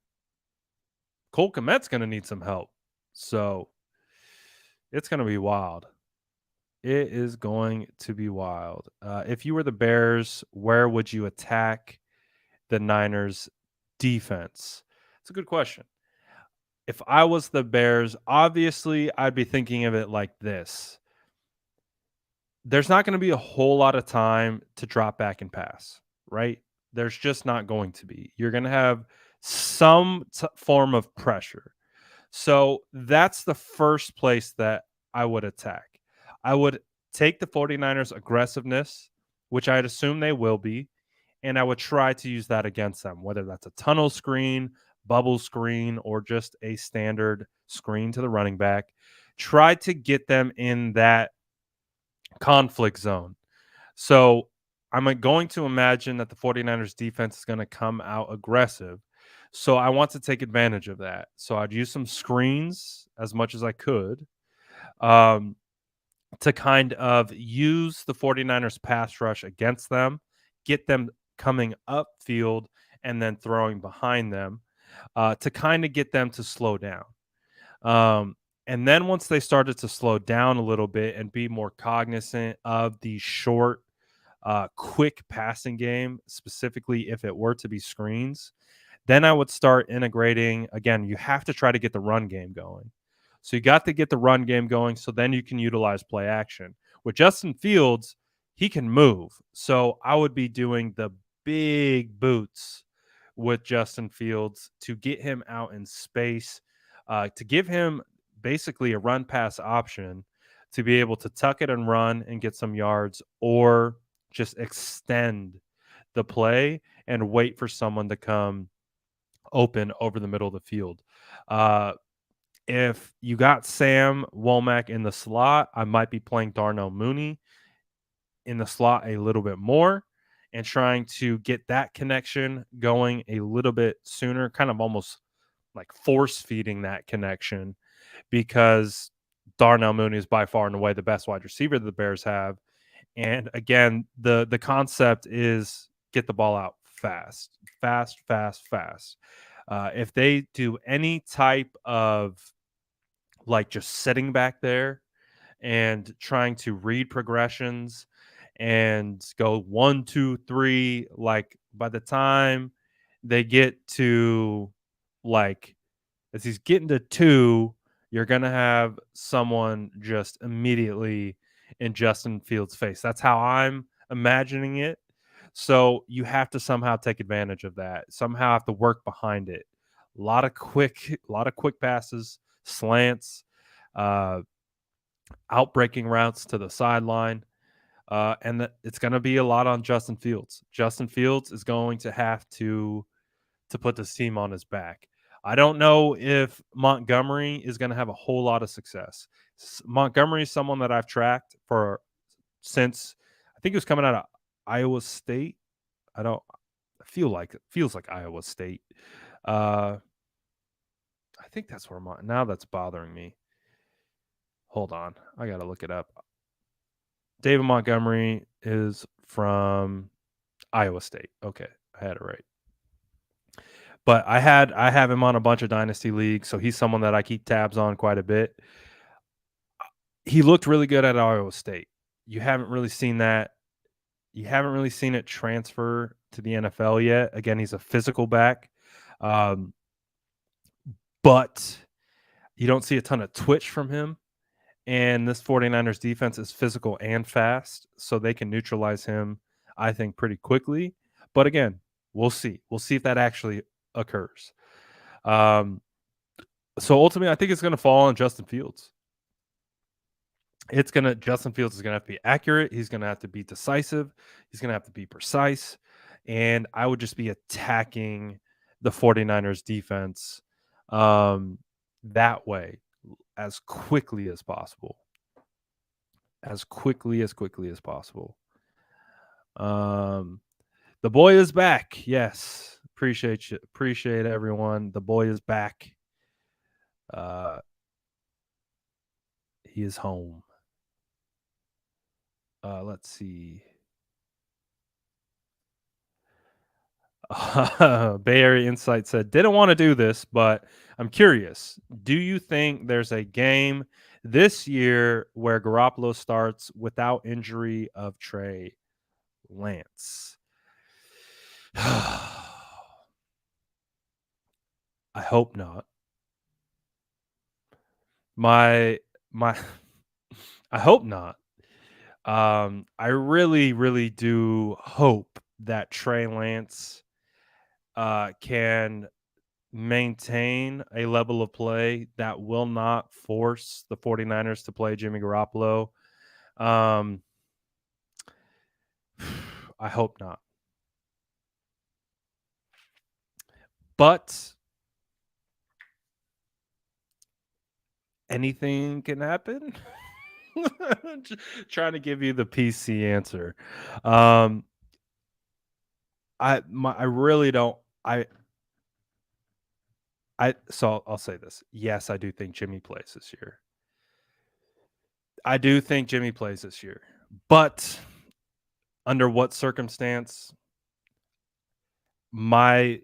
Cole Kmet's going to need some help. So it's going to be wild. It is going to be wild. If you were the Bears, where would you attack the Niners defense? It's a good question. If I was the Bears, obviously I'd be thinking of it like this. There's not going to be a whole lot of time to drop back and pass, right? There's just not going to be. You're going to have some form of pressure. So that's the first place that I would attack. I would take the 49ers aggressiveness, which I'd assume they will be, and I would try to use that against them, whether that's a tunnel screen, bubble screen, or just a standard screen to the running back. Try to get them in that conflict zone. So I'm going to imagine that the 49ers defense is going to come out aggressive. So I want to take advantage of that. So I'd use some screens as much as I could to kind of use the 49ers pass rush against them, get them coming upfield and then throwing behind them to kind of get them to slow down. And then once they started to slow down a little bit and be more cognizant of the short, quick passing game, specifically if it were to be screens, then I would start integrating. Again, you have to try to get the run game going. So you got to get the run game going so then you can utilize play action. With Justin Fields, he can move. So I would be doing the big boots with Justin Fields to get him out in space, to give him basically a run pass option to be able to tuck it and run and get some yards, or just extend the play and wait for someone to come open over the middle of the field. If you got Sam Womack in the slot, I might be playing Darnell Mooney in the slot a little bit more and trying to get that connection going a little bit sooner, kind of almost like force feeding that connection, because Darnell Mooney is by far and away the best wide receiver the Bears have. And again, the concept is get the ball out fast. If they do any type of like just sitting back there and trying to read progressions and go 1, 2, 3, like by the time they get to like as he's getting to 2, you're gonna have someone just immediately in Justin Fields' face. That's how I'm imagining it. So you have to somehow take advantage of that. Somehow have to work behind it. A lot of quick passes, slants, outbreaking routes to the sideline. And it's going to be a lot on Justin Fields. Justin Fields is going to have to put this team on his back. I don't know if Montgomery is going to have a whole lot of success. Montgomery is someone that I've tracked since I think he was coming out of Iowa State. Feels like Iowa State. I think that's where now that's bothering me. Hold on. I got to look it up. David Montgomery is from Iowa State. Okay. I had it right. But I have him on a bunch of dynasty leagues, so he's someone that I keep tabs on quite a bit. He looked really good at Iowa State. You haven't really seen that. You haven't really seen it transfer to the NFL yet. Again, he's a physical back. But you don't see a ton of twitch from him. And this 49ers defense is physical and fast, so they can neutralize him, I think, pretty quickly. But again, we'll see. We'll see if that actually occurs. So ultimately, I think it's going to fall on Justin Fields. Justin Fields is going to have to be accurate. He's going to have to be decisive. He's going to have to be precise. And I would just be attacking the 49ers defense that way as quickly as possible. As quickly as possible. The boy is back. Yes. Appreciate you. Appreciate everyone. The boy is back. He is home. Let's see. Bay Area Insight said, didn't want to do this, but I'm curious. Do you think there's a game this year where Garoppolo starts without injury of Trey Lance? I hope not. I hope not. I really, really do hope that Trey Lance can maintain a level of play that will not force the 49ers to play Jimmy Garoppolo. I hope not. But anything can happen. Trying to give you the PC answer. I really don't. So I'll say this. Yes, I do think Jimmy plays this year. But under what circumstance? My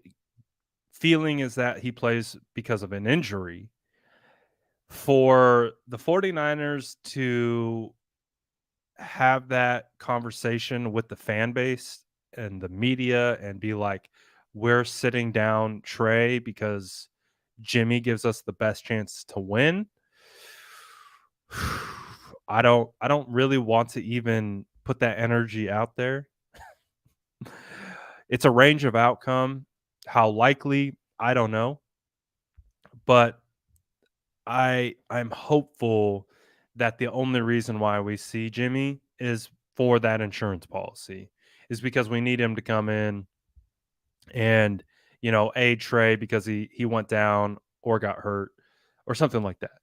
feeling is that he plays because of an injury. For the 49ers to have that conversation with the fan base and the media and be like, we're sitting down Trey because Jimmy gives us the best chance to win. I don't really want to even put that energy out there. It's a range of outcome. How likely, I don't know. But I'm hopeful that the only reason why we see Jimmy is for that insurance policy, is because we need him to come in and, aid Trey because he went down or got hurt or something like that.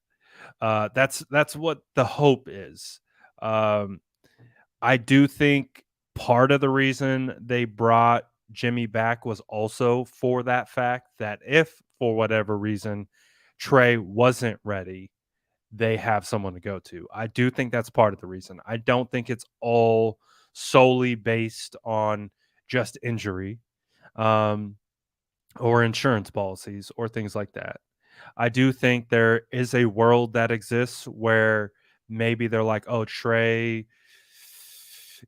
That's what the hope is. I do think part of the reason they brought Jimmy back was also for that fact that if for whatever reason Trey wasn't ready they have someone to go to. I do think that's part of the reason. I don't think it's all solely based on just injury or insurance policies or things like that. I do think there is a world that exists where maybe they're like, oh, Trey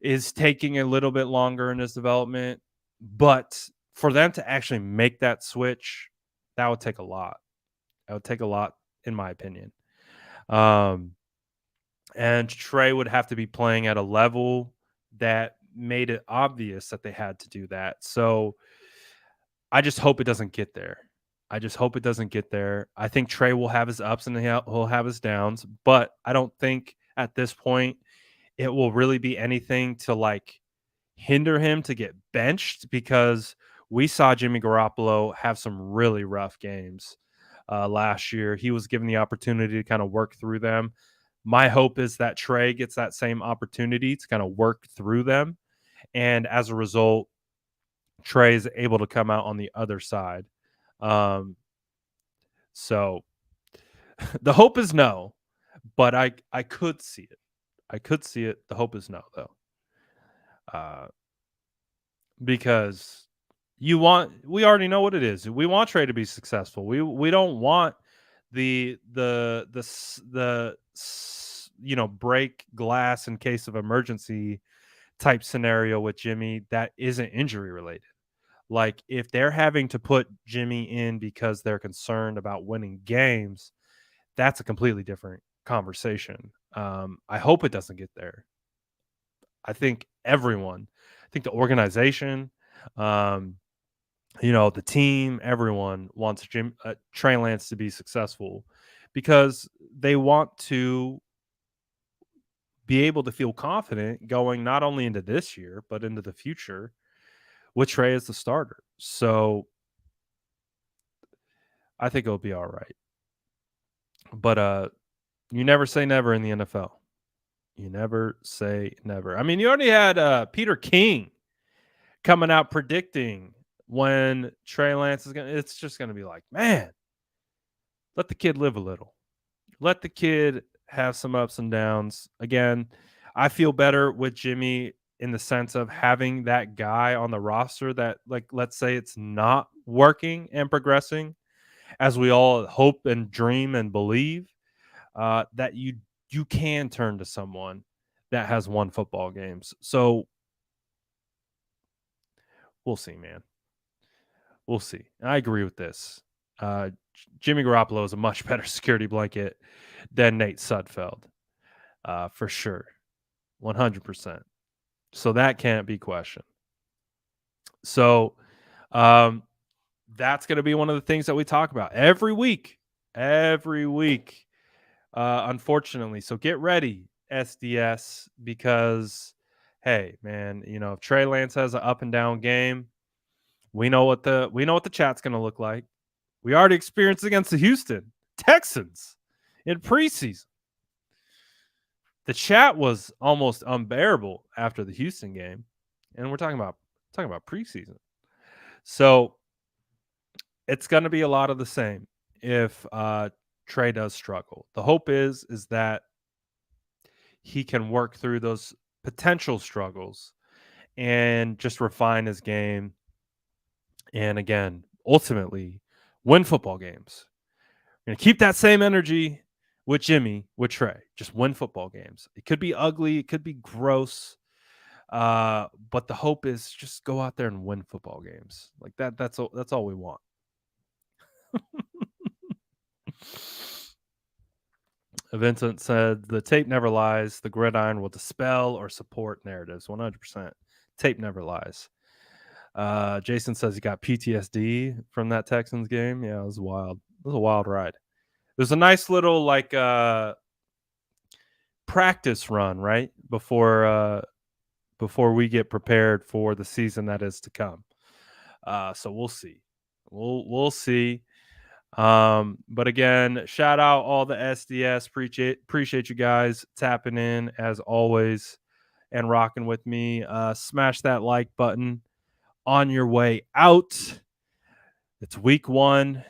is taking a little bit longer in his development, but for them to actually make that switch, that would take a lot. That would take a lot, in my opinion. And Trey would have to be playing at a level that made it obvious that they had to do that. So I just hope it doesn't get there. I just hope it doesn't get there. I think Trey will have his ups and he'll have his downs, but I don't think at this point it will really be anything to like hinder him to get benched, because we saw Jimmy Garoppolo have some really rough games last year. He was given the opportunity to kind of work through them. My hope is that Trey gets that same opportunity to kind of work through them. And as a result, Trey is able to come out on the other side. So the hope is no, but I could see it. I could see it. The hope is no, though. Because we already know what it is. We want Trey to be successful. We don't want the break glass in case of emergency type scenario with Jimmy that isn't injury related. Like if they're having to put Jimmy in because they're concerned about winning games, that's a completely different conversation. I hope it doesn't get there. I think the organization, the team, everyone wants Trey Lance to be successful because they want to be able to feel confident going not only into this year, but into the future with Trey as the starter. So I think it'll be all right. But you never say never in the NFL. You never say never. I mean, you already had Peter King coming out predicting when Trey Lance is it's just going to be like, man, let the kid live a little. Let the kid have some ups and downs. Again, I feel better with Jimmy in the sense of having that guy on the roster that, like, let's say it's not working and progressing as we all hope and dream and believe, that you can turn to someone that has won football games. So we'll see, man. We'll see. I agree with this. Jimmy Garoppolo is a much better security blanket than Nate Sudfeld, for sure, 100%. So that can't be questioned. So that's going to be one of the things that we talk about every week, unfortunately. So get ready, SDS, because, hey, man, if Trey Lance has an up and down game, we know what the chat's going to look like. We already experienced against the Houston Texans in preseason. The chat was almost unbearable after the Houston game, and we're talking about preseason. So it's going to be a lot of the same if Trey does struggle. The hope is that he can work through those potential struggles and just refine his game, and again, ultimately win football games. We're going to keep that same energy with Jimmy, with Trey. Just win football games. It could be ugly. It could be gross. But the hope is just go out there and win football games. Like that. That's all we want. Vincent said, the tape never lies. The gridiron will dispel or support narratives. 100%. Tape never lies. Jason says he got PTSD from that Texans game. Yeah, it was wild. It was a wild ride. There's a nice little practice run right before we get prepared for the season that is to come. So we'll see. We'll see. But again, shout out all the SDS. Appreciate you guys tapping in as always and rocking with me. Smash that like button on your way out. It's week 1.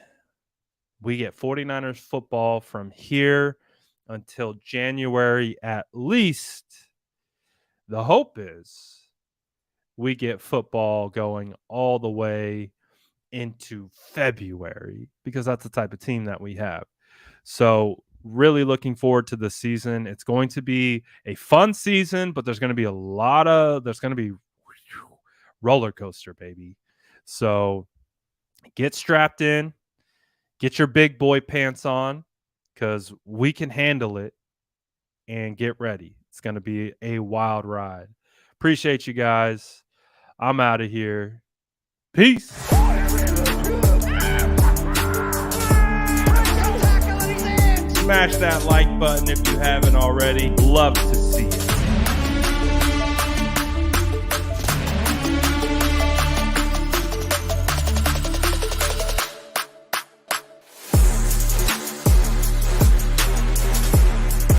We get 49ers football from here until January at least. The hope is we get football going all the way into February because that's the type of team that we have. So really looking forward to the season. It's going to be a fun season, but there's going to be roller coaster, baby. So get strapped in, get your big boy pants on, because we can handle it, and get ready. It's going to be a wild ride. Appreciate you guys. I'm out of here. Peace. Smash that like button if you haven't already. Love to see it.